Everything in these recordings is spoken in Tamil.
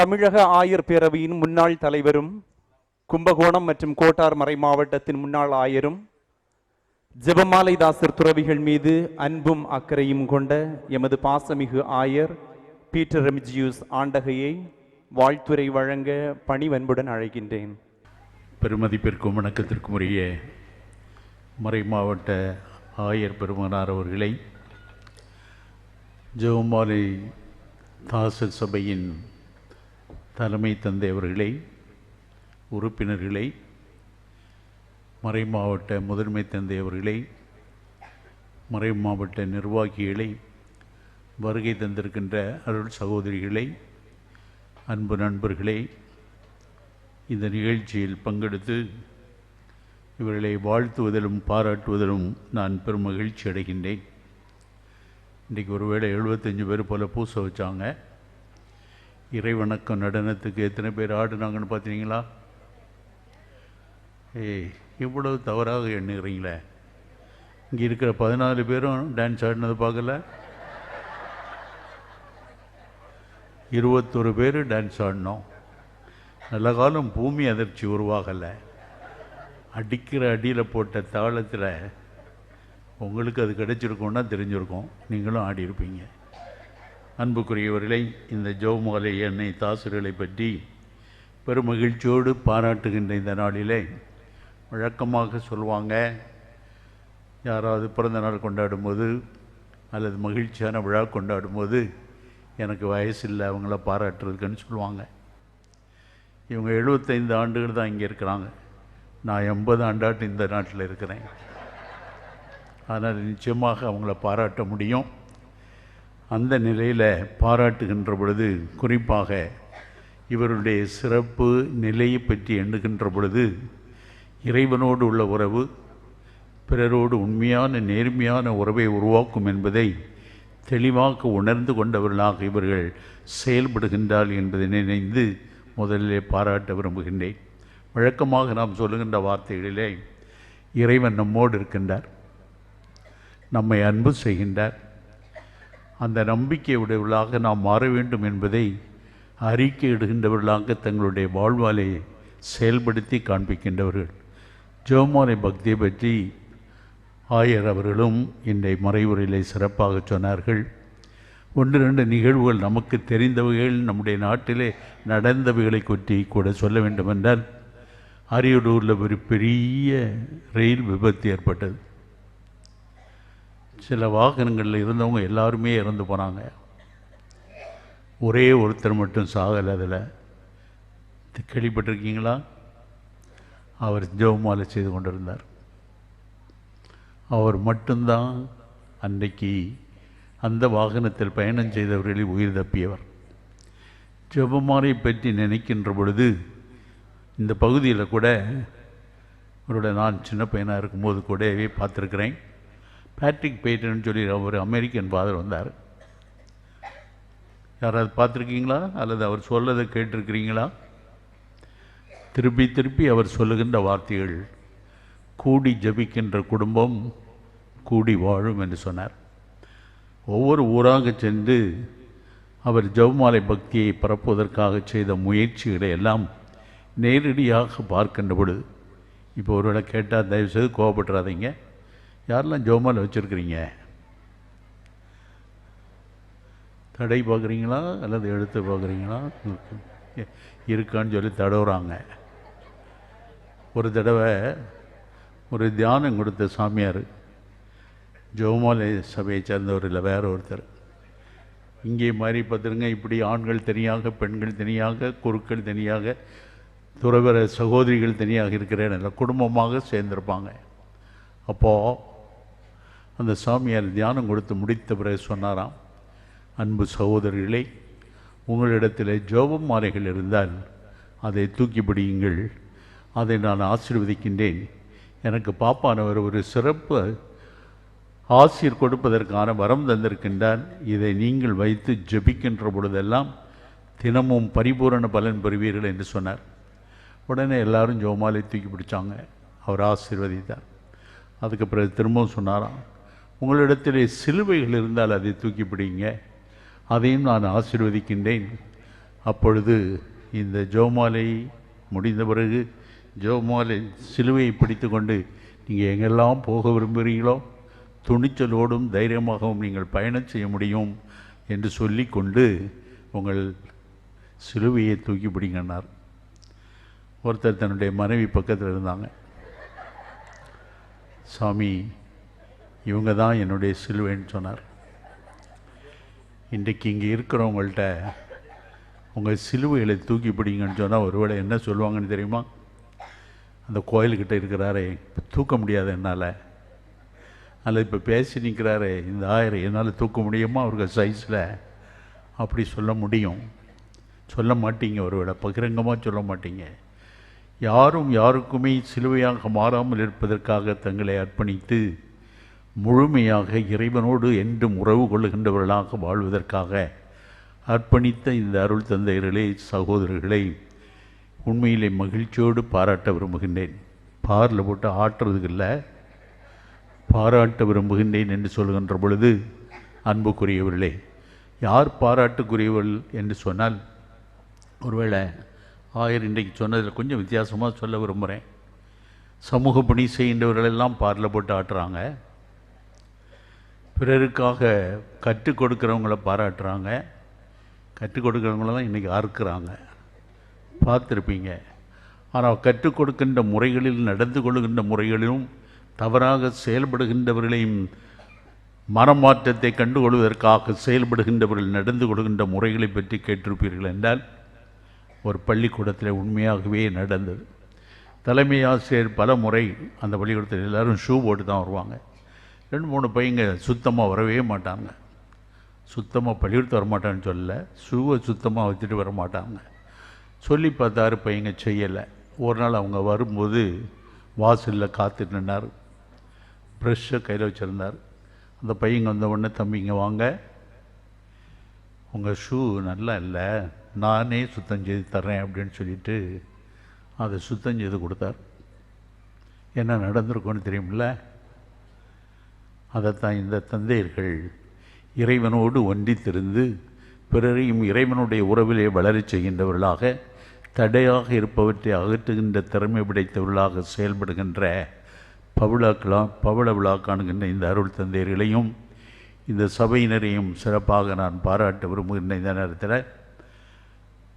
தமிழக ஆயர் பேரவையின் முன்னாள் தலைவரும் கும்பகோணம் மற்றும் கோட்டார் மறை மாவட்டத்தின் முன்னாள் ஆயரும் ஜெபமாலை தாசர் துறவிகள் மீது அன்பும் அக்கறையும் கொண்ட எமது பாசமிகு ஆயர் பீட்டர் ரெமிஜியூஸ் ஆண்டகையை வாழ்த்துரை வழங்க பணிவன்புடன் அழைக்கின்றேன். பெருமதிப்பிற்கும் வணக்கத்திற்கும் உரிய மறை மாவட்ட ஆயர் பெருமனார் அவர்களை, ஜெபமாலை தாசர் சபையின் தலைமை தந்தை அவர்களை, உறுப்பினர்களை, மறை மாவட்ட முதன்மை தந்தை அவர்களை, மறை மாவட்ட நிர்வாகிகளை, வருகை தந்திருக்கின்ற அருள் சகோதரிகளை, அன்பு நண்பர்களை, இந்த நிகழ்ச்சியில் பங்கெடுத்து இவர்களை வாழ்த்துவதிலும் பாராட்டுவதிலும் நான் பெரும் மகிழ்ச்சி அடைகின்றேன். இன்றைக்கி ஒருவேளை 75 பேர் போல் பூச வச்சாங்க. இறைவணக்கம் நடனத்துக்கு எத்தனை பேர் ஆடுனாங்கன்னு பார்த்தீங்களா? இவ்வளவு தவறாக எண்ணுகிறீங்களே. இங்கே இருக்கிற 14 பேரும் டான்ஸ் ஆடினது பார்க்கல, 21 பேர் டான்ஸ் ஆடினோம். நல்ல காலம் பூமி அதிர்ச்சி உருவாகலை. அடிக்கிற அடியில் போட்ட தாளத்தில் உங்களுக்கு அது கிடைச்சிருக்கோன்னா தெரிஞ்சிருக்கோம், நீங்களும் ஆடி இருப்பீங்க. அன்புக்குரியவர்களை, இந்த ஜெபமாலை அன்னை தாசர்களை பற்றி பெரும் மகிழ்ச்சியோடு பாராட்டுகின்ற இந்த நாளிலே வழக்கமாக சொல்லுவாங்க, யாராவது பிறந்த நாள் கொண்டாடும்போது அல்லது மகிழ்ச்சியான விழா கொண்டாடும்போது எனக்கு வயசில்லை அவங்கள பாராட்டுறதுக்குன்னு சொல்லுவாங்க. இவங்க 75 ஆண்டுகள் தான் இங்கே இருக்கிறாங்க. நான் 80 ஆண்டாட்டு இந்த நாட்டில் இருக்கிறேன். அதனால் நிச்சயமாக அவங்கள பாராட்ட முடியும். அந்த நிலையில் பாராட்டுகின்ற பொழுது, குறிப்பாக இவருடைய சிறப்பு நிலையை பற்றி எண்ணுகின்ற பொழுது, இறைவனோடு உள்ள உறவு பிறரோடு உண்மையான நேர்மையான உறவை உருவாக்கும் என்பதை தெளிவாக உணர்ந்து கொண்டவர்களாக இவர்கள் செயல்படுகின்றார் என்பதை நினைந்து முதலிலே பாராட்ட விரும்புகின்றேன். வழக்கமாக நாம் சொல்லுகின்ற வார்த்தைகளிலே இறைவன் நம்மோடு இருக்கின்றார், நம்மை அன்பு செய்கின்றார். அந்த நம்பிக்கையுடையவர்களாக நாம் மாற வேண்டும் என்பதை அறிக்கையிடுகின்றவர்களாக தங்களுடைய வாழ்வாலை செயல்படுத்தி காண்பிக்கின்றவர்கள். ஜெபமாலை பக்தியை பற்றி ஆயர் அவர்களும் இன்றைய மறைவுரையிலே சிறப்பாக சொன்னார்கள். 1-2 நிகழ்வுகள் நமக்கு தெரிந்தவைகள், நம்முடைய நாட்டிலே நடந்தவைகளை பற்றி கூட சொல்ல வேண்டுமென்றால், அரியலூரில் ஒரு பெரிய ரயில் விபத்து ஏற்பட்டது. சில வாகனங்களில் இருந்தவங்க எல்லாருமே இறந்து போனாங்க. ஒரே ஒருத்தர் மட்டும் சாகலை. அதில் கேள்விப்பட்டிருக்கீங்களா? அவர் ஜெபமாலை செய்து கொண்டிருந்தார். அவர் மட்டும்தான் அன்றைக்கு அந்த வாகனத்தில் பயணம் செய்தவர்களில் உயிர் தப்பியவர். ஜெபமாலை பற்றி நினைக்கின்ற பொழுது, இந்த பகுதியில் கூட அவரோட நான் சின்ன பையனாக இருக்கும்போது கூடவே பார்த்துருக்குறேன். பேட்ரிக் பேட்டன் சொல்லி ஒரு அமெரிக்கன் ஃபாதர் வந்தார். யாராவது பார்த்துருக்கீங்களா அல்லது அவர் சொல்லதை கேட்டிருக்கிறீங்களா? திருப்பி திருப்பி அவர் சொல்லுகின்ற வார்த்தைகள், கூடி ஜபிக்கின்ற குடும்பம் கூடி வாழும் என்று சொன்னார். ஒவ்வொரு ஊராக சென்று அவர் ஜெபமாலை பக்தியை பரப்புவதற்காக செய்த முயற்சிகளை எல்லாம் நேரடியாக பார்க்கின்ற பொழுது, இப்போ ஒருவேளை கேட்டால் தயவுசெய்து கோவப்பட்டுறாதீங்க, யாரெல்லாம் ஜெபமாலை வச்சுருக்கிறீங்க? தடை பார்க்குறீங்களா அல்லது எடுத்து பார்க்குறீங்களா? இருக்கான்னு சொல்லி தடவுறாங்க. ஒரு தடவை ஒரு தியானம் கொடுத்த சாமியார், ஜெபமாலை சபையை சேர்ந்தவர் இல்லை, வேற ஒருத்தர், இங்கே மாதிரி பார்த்துருங்க, இப்படி ஆண்கள் தனியாக, பெண்கள் தனியாக, குருக்கள் தனியாக, துறவர சகோதரிகள் தனியாக இருக்கிறேன், குடும்பமாக சேர்ந்திருப்பாங்க. அப்போது அந்த சாமியார் தியானம் கொடுத்து முடித்த பிறகு சொன்னாராம், அன்பு சகோதரிகளை, உங்களிடத்தில் ஜெபம் மாலைகள் இருந்தால் அதை தூக்கி பிடியுங்கள், அதை நான் ஆசீர்வதிக்கின்றேன். எனக்கு பாப்பானவர் ஒரு சிறப்பு ஆசீர் கொடுப்பதற்கான வரம் தந்திருக்கின்றார். இதை நீங்கள் வைத்து ஜெபிக்கின்ற பொழுதெல்லாம் தினமும் பரிபூரண பலன் பெறுவீர்கள் என்று சொன்னார். உடனே எல்லாரும் ஜெபமாலை தூக்கி பிடிச்சாங்க. அவர் ஆசீர்வதித்தார். அதுக்கு பிறகு திரும்பவும் சொன்னாராம், உங்களிடத்திலே சிலுவைகள் இருந்தால் அதை தூக்கி பிடிங்க, அதையும் நான் ஆசீர்வதிக்கின்றேன். அப்பொழுது இந்த ஜெபமாலை முடிந்த பிறகு ஜெபமாலை சிலுவையை பிடித்து கொண்டு நீங்கள் எங்கெல்லாம் போக விரும்புகிறீங்களோ துணிச்சலோடும் தைரியமாகவும் நீங்கள் பயணம் செய்ய முடியும் என்று சொல்லி கொண்டு உங்கள் சிலுவையை தூக்கி பிடிங்கன்னார். ஒருத்தர் தன்னுடைய மனைவி பக்கத்தில் இருந்தாங்க. சாமி, இவங்க தான் என்னுடைய சிலுவைன்னு சொன்னார். இன்றைக்கு இங்கே இருக்கிறவங்கள்ட்ட உங்கள் சிலுவைகளை தூக்கி பிடிங்கன்னு சொன்னால் ஒருவேளை என்ன சொல்லுவாங்கன்னு தெரியுமா? அந்த கோயில்கிட்ட இருக்கிறாரே தூக்க முடியாது என்னால், அதில் இப்போ பேசி நிற்கிறாரே இந்த 1000 என்னால் தூக்க முடியுமா அவருக்கு சைஸில்? அப்படி சொல்ல முடியும். சொல்ல மாட்டீங்க, ஒருவேளை பகிரங்கமாக சொல்ல மாட்டீங்க. யாரும் யாருக்குமே சிலுவையாக மாறாமல் இருப்பதற்காக தங்களை அர்ப்பணித்து முழுமையாக இறைவனோடு என்றும் உறவு கொள்ளுகின்றவர்களாக வாழ்வதற்காக அர்ப்பணித்த இந்த அருள் தந்தையர்களே, சகோதரர்களை உண்மையிலே மகிழ்ச்சியோடு பாராட்ட விரும்புகின்றேன். பாரில் போட்டு ஆட்டுறதுக்கு இல்லை, பாராட்ட விரும்புகின்றேன் என்று சொல்கின்ற பொழுது அன்புக்குரியவர்களே, யார் பாராட்டுக்குரியவர்கள் என்று சொன்னால், ஒருவேளை 1000 இன்றைக்கு சொன்னதில் கொஞ்சம் வித்தியாசமாக சொல்ல விரும்புகிறேன். சமூக பணி செய்கின்றவர்களெல்லாம் பாரில் போட்டு ஆட்டுறாங்க, பிறருக்காக கற்றுக் கொடுக்குறவங்கள பாராட்டுறாங்க, கற்றுக் கொடுக்குறவங்கள தான் இன்றைக்கி அறுக்கிறாங்க, பார்த்துருப்பீங்க. ஆனால் கற்றுக் கொடுக்கின்ற முறைகளில், நடந்து கொள்கின்ற முறைகளிலும் தவறாக செயல்படுகின்றவர்களையும் மனமாற்றத்தை கண்டுகொள்வதற்காக செயல்படுகின்றவர்கள் நடந்து கொள்கின்ற முறைகளை பற்றி கேட்டிருப்பீர்கள் என்றால், ஒரு பள்ளிக்கூடத்தில் உண்மையாகவே நடந்தது. தலைமை ஆசிரியர் பல முறை அந்த பள்ளிக்கூடத்தில் எல்லோரும் ஷூ போட்டு தான் வருவாங்க. 2-3 பையங்க சுத்தமாக வரவே மாட்டாங்க. சுத்தமாக பள்ளிக்கூடத்து வரமாட்டான்னு சொல்லலை, ஷூவை சுத்தமாக வச்சுட்டு வர மாட்டாங்க. சொல்லி பார்த்தாரு, பையங்க செய்யலை. ஒரு நாள் அவங்க வரும்போது வாசலில் காத்துட்டு நின்னார், ப்ரெஷ்ஷை கையில் வச்சுருந்தார். அந்த பையங்க வந்த உடனே, தம்பிங்க வாங்க, உங்கள் ஷூ நல்லா இல்லை, நானே சுத்தம் செய்து தர்றேன் அப்படின்னு சொல்லிட்டு அதை சுத்தம் செய்து கொடுத்தார். என்ன நடந்திருக்குன்னு தெரியுமில்ல? அதைத்தான் இந்த தந்தையர்கள் இறைவனோடு ஒன்றித்திருந்து பிறரையும் இறைவனுடைய உறவிலே வளரச் செய்கின்றவர்களாக, தடையாக இருப்பவற்றை அகற்றுகின்ற திறமை படைத்தவர்களாக செயல்படுகின்ற பவள விழா காணுகின்ற இந்த அருள் தந்தையர்களையும் இந்த சபையினரையும் சிறப்பாக நான் பாராட்ட விரும்புகின்ற இந்த நேரத்தில்,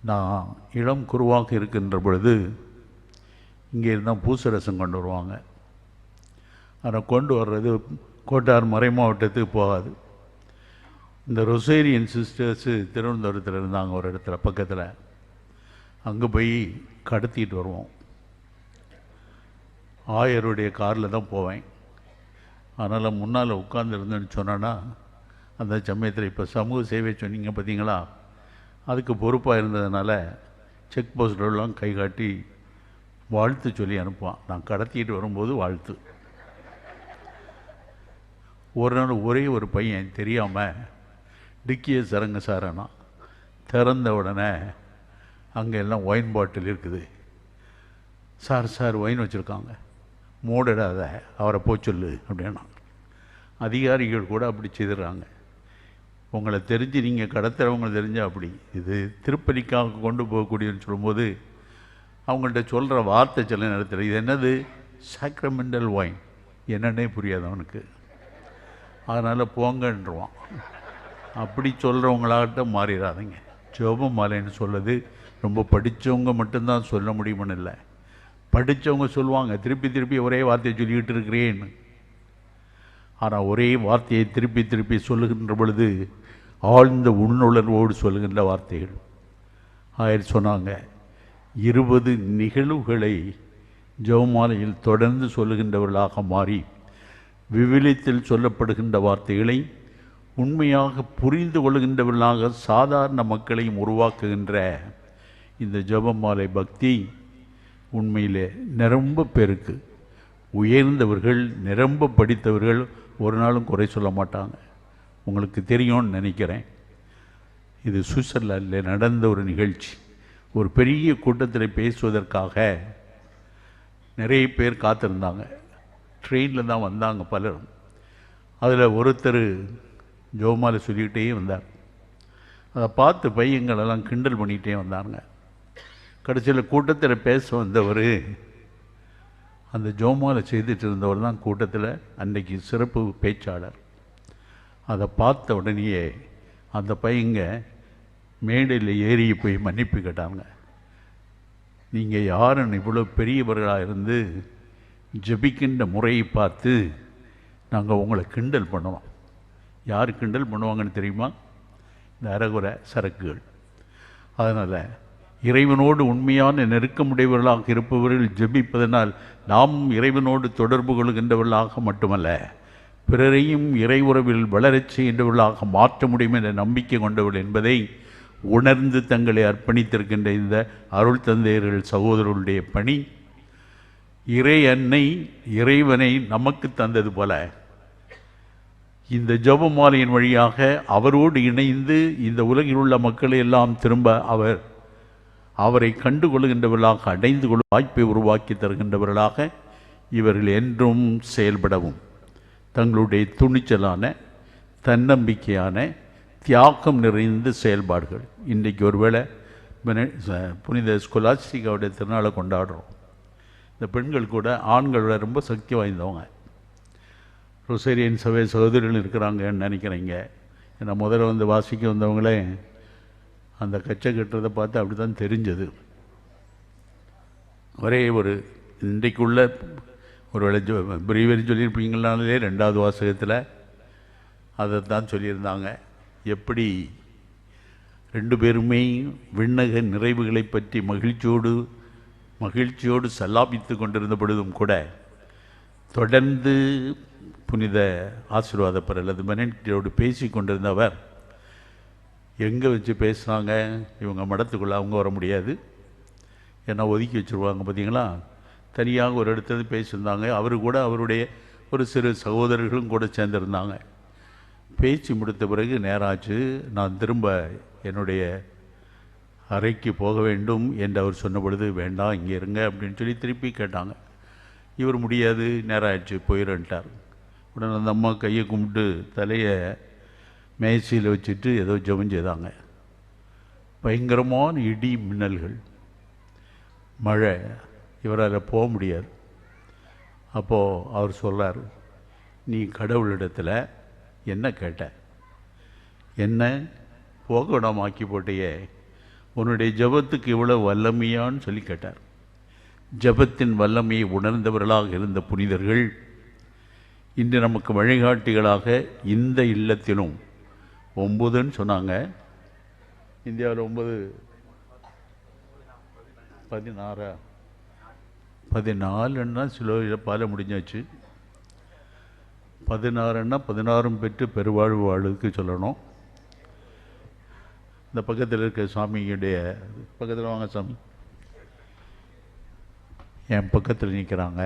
நான் இளம் குருவாக இருக்கின்ற பொழுது இங்கே இருந்தால் பூசரசம் கொண்டு வருவாங்க. ஆனால் கொண்டு வர்றது கோட்டார் மறை மாவட்டத்துக்கு போகாது. இந்த ரொசேரியன் சிஸ்டர்ஸு திருவனந்தபுரத்தில் இருந்தாங்க ஒரு இடத்துல பக்கத்தில், அங்கே போய் கடத்திட்டு வருவோம். ஆயருடைய காரில் தான் போவேன். அதனால் முன்னால் உட்கார்ந்துருந்தேன்னு சொன்னேன்னா, அந்த சமயத்தில் இப்போ சமூக சேவை சொன்னீங்க பார்த்தீங்களா, அதுக்கு பொறுப்பாக இருந்ததுனால செக் போஸ்டெல்லாம் கை காட்டி வாழ்த்து சொல்லி அனுப்புவான். நான் கடத்திட்டு வரும்போது வாழ்த்து. ஒரு நாள் ஒரே ஒரு பையன் தெரியாமல் டிக்கியை சரங்க சாரனா திறந்த உடனே அங்கே எல்லாம் ஒயின் பாட்டில் இருக்குது. சார் ஒயின் வச்சுருக்காங்க, மூடடாத, அவரை போச்சொல்லு அப்படின்னா. அதிகாரிகள் கூட அப்படி செய்துடுறாங்க. உங்களை தெரிஞ்சு நீங்கள் கடத்துறவங்களை தெரிஞ்சால் அப்படி. இது திருப்பலிக்காக கொண்டு போகக்கூடியன்னு சொல்லும்போது அவங்கள்ட்ட சொல்கிற வார்த்தை சில நேரத்தில், இது என்னது சாக்ரமெண்டல் ஒயின், என்னன்னே புரியாது அவனுக்கு. அதனால் போங்கன்றுவான். அப்படி சொல்கிறவங்களாகிட்ட மாறிடாதீங்க. ஜெபமாலைன்னு சொல்லுது ரொம்ப படித்தவங்க மட்டும்தான் சொல்ல முடியும்னு இல்லை. படித்தவங்க சொல்லுவாங்க, திருப்பி ஒரே வார்த்தையை சொல்லிக்கிட்டு இருக்கிறேன்னு. ஆனால் ஒரே வார்த்தையை திருப்பி சொல்லுகின்ற பொழுது ஆழ்ந்த உள்நுணர்வோடு சொல்லுகின்ற வார்த்தைகள். ஆயர் சொன்னாங்க, 20 நிகழ்வுகளை ஜெபமாலையில் தொடர்ந்து சொல்லுகின்றவர்களாக மாறி விவிலியத்தில் சொல்லப்படுகின்ற வார்த்தைகளை உண்மையாக புரிந்து கொள்கின்றவர்களாக சாதாரண மக்களையும் உருவாக்குகின்ற இந்த ஜெபமாலை பக்தி உண்மையிலே நிரம்ப பேருக்கு, உயர்ந்தவர்கள் நிரம்ப படித்தவர்கள் ஒரு நாளும் குறை சொல்ல மாட்டாங்க. உங்களுக்கு தெரியும்னு நினைக்கிறேன். இது சுவிட்சர்லாண்டில் நடந்த ஒரு நிகழ்ச்சி. ஒரு பெரிய கூட்டத்தில் பேசுவதற்காக நிறைய பேர் காத்திருந்தாங்க. ட்ரெயினில் தான் வந்தாங்க பலரும். அதில் ஒருத்தர் ஜெபமாலை சொல்லிக்கிட்டே வந்தார். அதை பார்த்து பையங்களெல்லாம் கிண்டல் பண்ணிகிட்டே வந்தாங்க. கடைசியில் கூட்டத்தில் பேச வந்தவர், அந்த ஜோமாலை செய்துட்டு இருந்தவர் தான் கூட்டத்தில் அன்றைக்கி சிறப்பு பேச்சாளர். அதை பார்த்த உடனேயே அந்த பையங்க மேடையில் ஏறி போய் மன்னிப்பு கேட்டாங்க. நீங்கள் யாருன்னு இவ்வளோ பெரியவர்களாக இருந்து ஜபிக்கின்ற முறையை பார்த்து நாங்கள் உங்களை கிண்டல் பண்ணுவோம். யார் கிண்டல் பண்ணுவாங்கன்னு தெரியுமா? இந்த அறகுறை சரக்குகள். அதனால் இறைவனோடு உண்மையான நெருக்கமுடையவர்களாக இருப்பவர்கள் ஜெபிப்பதனால் நாம் இறைவனோடு தொடர்பு கொள்கின்றவர்களாக மட்டுமல்ல, பிறரையும் இறை உறவில் வளரச் செய்கின்றவர்களாக மாற்ற முடியும் என்ற நம்பிக்கை கொண்டவர்கள் என்பதை உணர்ந்து தங்களை அர்ப்பணித்திருக்கின்ற இந்த அருள் தந்தையர்கள் சகோதரர்களுடைய பணி, இறை அன்னை இறைவனை நமக்கு தந்தது போல இந்த ஜெபமாலையின் வழியாக அவரோடு இணைந்து இந்த உலகில் உள்ள மக்களை எல்லாம் திரும்ப அவரை கண்டு கொள்கின்றவர்களாக அடைந்து கொள்ளும் வாய்ப்பை உருவாக்கி தருகின்றவர்களாக இவர்கள் என்றும் செயல்படவும் தங்களுடைய துணிச்சலான தன்னம்பிக்கையான தியாகம் நிறைந்த செயல்பாடுகள். இன்றைக்கு ஒருவேளை புனித ஸ்கொலாஸ்டிகாவுடைய திருநாளை கொண்டாடுறோம். இந்த பெண்கள் கூட ஆண்களோட ரொம்ப சக்தி வாய்ந்தவங்க. ரொசேரியன் சபை சகோதரிகள் இருக்கிறாங்கன்னு நினைக்கிறீங்க. ஏன்னா முதல்ல வந்து வாசிக்க வந்தவங்களே அந்த கச்சை கட்டுறதை பார்த்து அப்படி தான் தெரிஞ்சது. ஒரே ஒரு இன்றைக்குள்ள ஒரு பிரிவரி சொல்லியிருப்பீங்களாலே 2வது வாசகத்தில் அதை தான் சொல்லியிருந்தாங்க. எப்படி 2 பேருமே விண்ணக நிறைவுகளை பற்றி மகிழ்ச்சியோடு சல்லாபித்து கொண்டிருந்த பொழுதும் கூட தொடர்ந்து புனித ஆசீர்வாதப்பர் அல்லது மெனன்டியோடு பேசி கொண்டிருந்தவர் எங்கே வச்சு பேசுனாங்க? இவங்க மடத்துக்குள்ளே அவங்க வர முடியாது, ஏன்னா ஒதுக்கி வச்சுருவாங்க பார்த்தீங்களா. தனியாக ஒரு இடத்துல பேசியிருந்தாங்க. அவர் கூட அவருடைய ஒரு சிறு சகோதரர்களும் கூட சேர்ந்துருந்தாங்க. பேச்சு முடித்த பிறகு நேராச்சு. நான் திரும்ப என்னுடைய அறைக்கு போக வேண்டும் என்று அவர் சொன்ன பொழுது, வேண்டாம் இங்கே இருங்க அப்படின்னு சொல்லி திருப்பி கேட்டாங்க. இவர் முடியாது, நேரம் ஆயிடுச்சு போயிடன்ட்டார். உடனே அந்த அம்மா கையை கும்பிட்டு தலையை மேய்ச்சியில் வச்சுட்டு ஏதோ ஜெபம் செய்தாங்க. பயங்கரமான இடி மின்னல்கள், மழை, இவரால் போக முடியாது. அப்போது அவர் சொல்கிறார், நீ கடவுளிடத்தில் என்ன கேட்ட? என்ன போகடமாக்கி போட்டையே, உன்னுடைய ஜபத்துக்கு இவ்வளோ வல்லமையான்னு சொல்லி கேட்டார். ஜபத்தின் வல்லமையை உணர்ந்தவர்களாக இருந்த புனிதர்கள் இன்று நமக்கு வழிகாட்டிகளாக இந்த இல்லத்திலும் 9ன்னு சொன்னாங்க. இந்தியாவில் 9 14ன்னா சில பால முடிஞ்சாச்சு. 16ன்னா 16 பெற்று பெருவாழ்வு வாழ்வுக்கு சொல்லணும். இந்த பக்கத்தில் இருக்க சாமியுடைய பக்கத்தில் வாங்க சாமி, என் பக்கத்தில் நிற்கிறாங்க.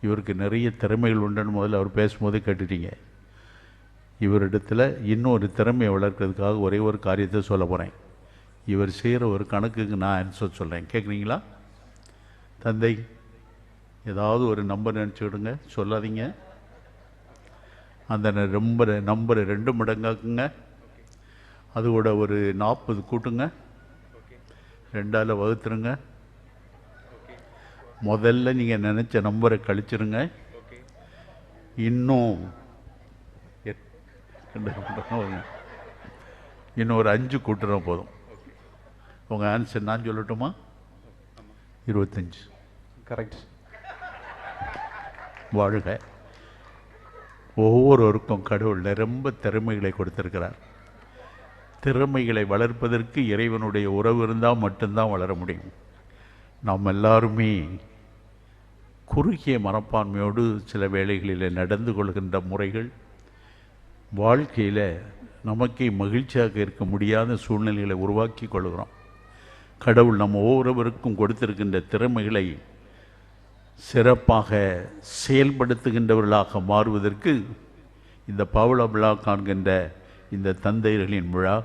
இவருக்கு நிறைய திறமைகள் உண்டுன்னு முதல்ல அவர் பேசும்போது கேட்டுட்டீங்க. இவரிடத்தில் இன்னொரு திறமையை வளர்க்கறதுக்காக ஒரே ஒரு காரியத்தை சொல்ல போகிறேன். இவர் செய்கிற ஒரு கணக்குக்கு நான் ஆன்சர் சொல்கிறேன், கேட்குறீங்களா? தந்தை, ஏதாவது ஒரு நம்பர் நினச்சிக்கிடுங்க, சொல்லாதீங்க. அந்த நம்பரை 2 மடங்காக்குங்க. அது கூட ஒரு 40 கூட்டுங்க, 2ஆல் வகுத்துருங்க. முதல்ல நீங்கள் நினச்ச நம்பரை கழிச்சிருங்க. இன்னும் ஒரு 5 கூட்டுறோம் போதும். உங்கள் ஆன்சர் நான் சொல்லட்டுமா? 25. கரெக்ட். வாழ்க. ஒவ்வொருவருக்கும் கடவுள் ரொம்ப திறமைகளை கொடுத்திருக்கிறார். திறமைகளை வளர்ப்பதற்கு இறைவனுடைய உறவு இருந்தால் மட்டும்தான் வளர முடியும். நாம் எல்லாருமே குறுகிய மனப்பான்மையோடு சில வேளைகளில் நடந்து கொள்கின்ற முறைகள் வாழ்க்கையில் நமக்கே மகிழ்ச்சியாக இருக்க முடியாத சூழ்நிலைகளை உருவாக்கி கொள்கிறோம். கடவுள் நம்ம ஒவ்வொருவருக்கும் கொடுத்திருக்கின்ற திறமைகளை சிறப்பாக செயல்படுத்துகின்றவர்களாக மாறுவதற்கு இந்த பவுல விழா காண்கின்ற இந்த தந்தையர்களின் விழா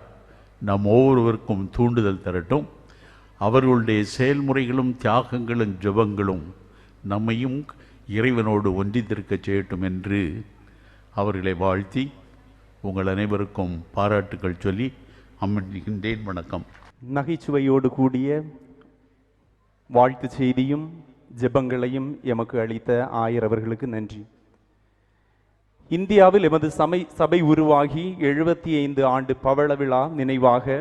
நம் ஒவ்வொருவருக்கும் தூண்டுதல் தரட்டும். அவர்களுடைய செயல்முறைகளும் தியாகங்களும் ஜெபங்களும் நம்மையும் இறைவனோடு ஒன்றித்திருக்க செய்யட்டும் என்று அவர்களை வாழ்த்தி உங்கள் அனைவருக்கும் பாராட்டுக்கள் சொல்லி அமர்கின்றேன். வணக்கம். நகைச்சுவையோடு கூடிய வாழ்த்து செய்தியும் ஜெபங்களையும் எமக்கு அளித்த ஆயர் அவர்களுக்கு நன்றி. இந்தியாவில் எமது சபை உருவாகி 75 ஆண்டு பவள விழா நினைவாக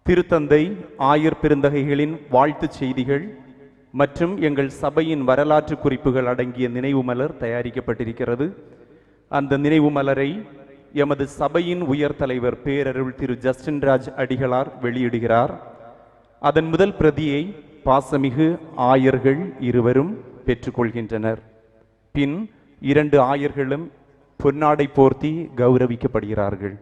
திருத்தந்தை ஆயர் பெருந்தகைகளின் வாழ்த்து செய்திகள் மற்றும் எங்கள் சபையின் வரலாற்று குறிப்புகள் அடங்கிய நினைவு மலர் தயாரிக்கப்பட்டிருக்கிறது. அந்த நினைவு மலரை எமது சபையின் உயர் தலைவர் பேரருள் திரு ஜஸ்டின் ராஜ் அடிகளார் வெளியிடுகிறார். அதன் முதல் பிரதியை பாசமிகு ஆயர்கள் இருவரும் பெற்றுக்கொள்கின்றனர். பின் 2 ஆயர்களும் பொன்னாடை போர்த்தி கௌரவிக்கப்படுகிறார்கள்.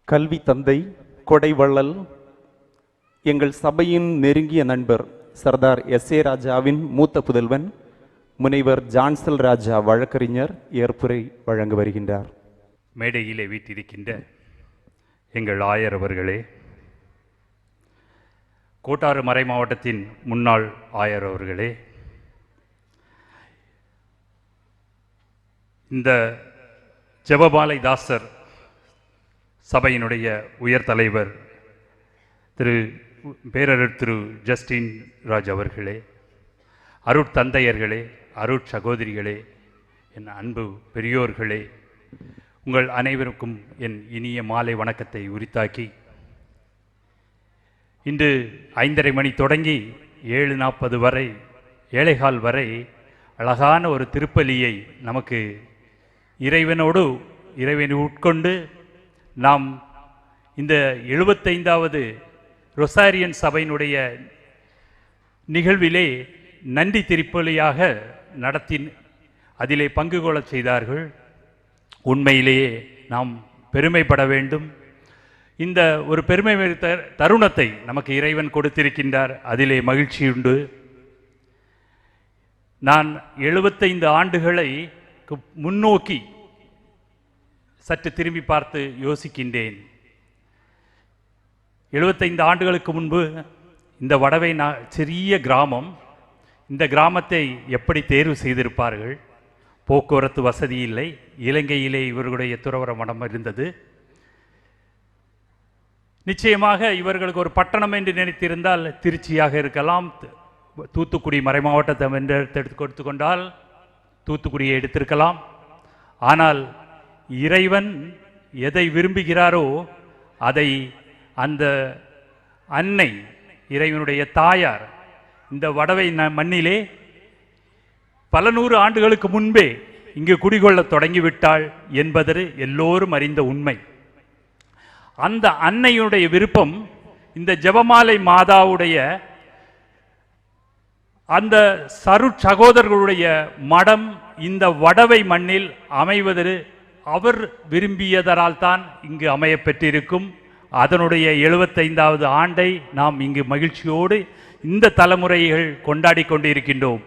கல்வி தந்தை கொடைவள்ளல் எங்கள் சபையின் நெருங்கிய நண்பர் சர்தார் S.A. ராஜாவின் மூத்த புதல்வன் முனைவர் ஜான்சல் ராஜா வழக்கறிஞர் ஏற்புரை வழங்க வருகின்றார். மேடையிலே வீட்டிருக்கின்ற எங்கள் ஆயர் அவர்களே, கோட்டாறு மறை மாவட்டத்தின் முன்னாள் ஆயர் அவர்களே, இந்த ஜெபமாலை தாசர் சபையினுடைய உயர் தலைவர் பேரருள் திரு ஜஸ்டின் ராஜ் அவர்களே, அருட்தந்தையர்களே, அருட்சகோதரிகளே, என் அன்பு பெரியோர்களே, உங்கள் அனைவருக்கும் என் இனிய மாலை வணக்கத்தை உரித்தாக்கி, இன்று 5:30 மணி தொடங்கி 7:40 வரை 7:15 வரை அழகான ஒரு திருப்பலியை நமக்கு இறைவனை உட்கொண்டு நாம் இந்த 75வது ரொசாரியன் சபையினுடைய நிகழ்விலே நன்றி திருப்பலியாக நடத்தி அதிலே பங்கு கொள்ளச் செய்தார்கள். உண்மையிலேயே நாம் பெருமைப்பட வேண்டும். இந்த ஒரு பெருமை தருணத்தை நமக்கு இறைவன் கொடுத்திருக்கின்றார். அதிலே மகிழ்ச்சியுண்டு. நான் 75 ஆண்டுகளை முன்னோக்கி சற்று திரும்பி பார்த்து யோசிக்கின்றேன். 75 ஆண்டுகளுக்கு முன்பு இந்த வடவை சிறிய கிராமம். இந்த கிராமத்தை எப்படி தேர்வு செய்திருப்பார்கள்? போக்குவரத்து வசதி இல்லை. இலங்கையிலே இவர்களுடைய துறவற மடம் இருந்தது. நிச்சயமாக இவர்களுக்கு ஒரு பட்டணம் என்று நினைத்திருந்தால் திருச்சியாக இருக்கலாம், தூத்துக்குடி மறை மாவட்டத்தை என்று எடுத்துக்கொண்டால் தூத்துக்குடியை எடுத்திருக்கலாம். ஆனால் இறைவன் எதை விரும்புகிறாரோ அதை அந்த அன்னை, இறைவனுடைய தாயார், இந்த வடவை மண்ணிலே பல 100 ஆண்டுகளுக்கு முன்பே இங்கு குடிகொள்ள தொடங்கிவிட்டாள் என்பது எல்லோரும் அறிந்த உண்மை. அந்த அன்னையுடைய விருப்பம் இந்த ஜெபமாலை மாதாவுடைய அந்த சகோதரர்களுடைய மடம் இந்த வடவை மண்ணில் அமைவது அவர் விரும்பியதனால் தான் இங்கு அமைய பெற்றிருக்கும். அதனுடைய 75வது ஆண்டை நாம் இங்கு மகிழ்ச்சியோடு இந்த தலைமுறைகள் கொண்டாடி கொண்டிருக்கின்றோம்.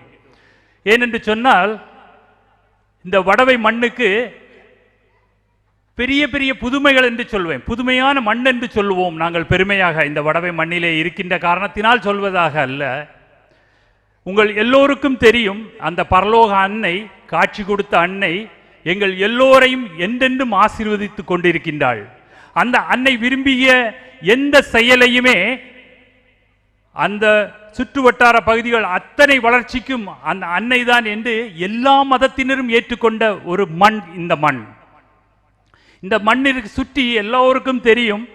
ஏனென்று சொன்னால் இந்த வடவை மண்ணுக்கு பெரிய பெரிய புதுமைகள் என்று சொல்வேன், புதுமையான மண் என்று சொல்லுவோம் நாங்கள் பெருமையாக. இந்த வடவை மண்ணிலே இருக்கின்ற காரணத்தினால் சொல்வதாக அல்ல. உங்கள் எல்லோருக்கும் தெரியும், அந்த பரலோக அன்னை, காட்சி கொடுத்த அன்னை எங்கள் எல்லோரையும் என்றென்றும் ஆசீர்வதித்து கொண்டிருக்கின்றாள். அந்த அன்னை விரும்பிய எந்த செயலையுமே அந்த சுற்று வட்டார பகுதிகள் அத்தனை வளர்ச்சிக்கும் அந்த அன்னை தான் என்று எல்லா மதத்தினரும் ஏற்றுக்கொண்ட ஒரு மண் இந்த மண். இந்த மண்ணிற்கு சுற்றி எல்லோருக்கும் தெரியும்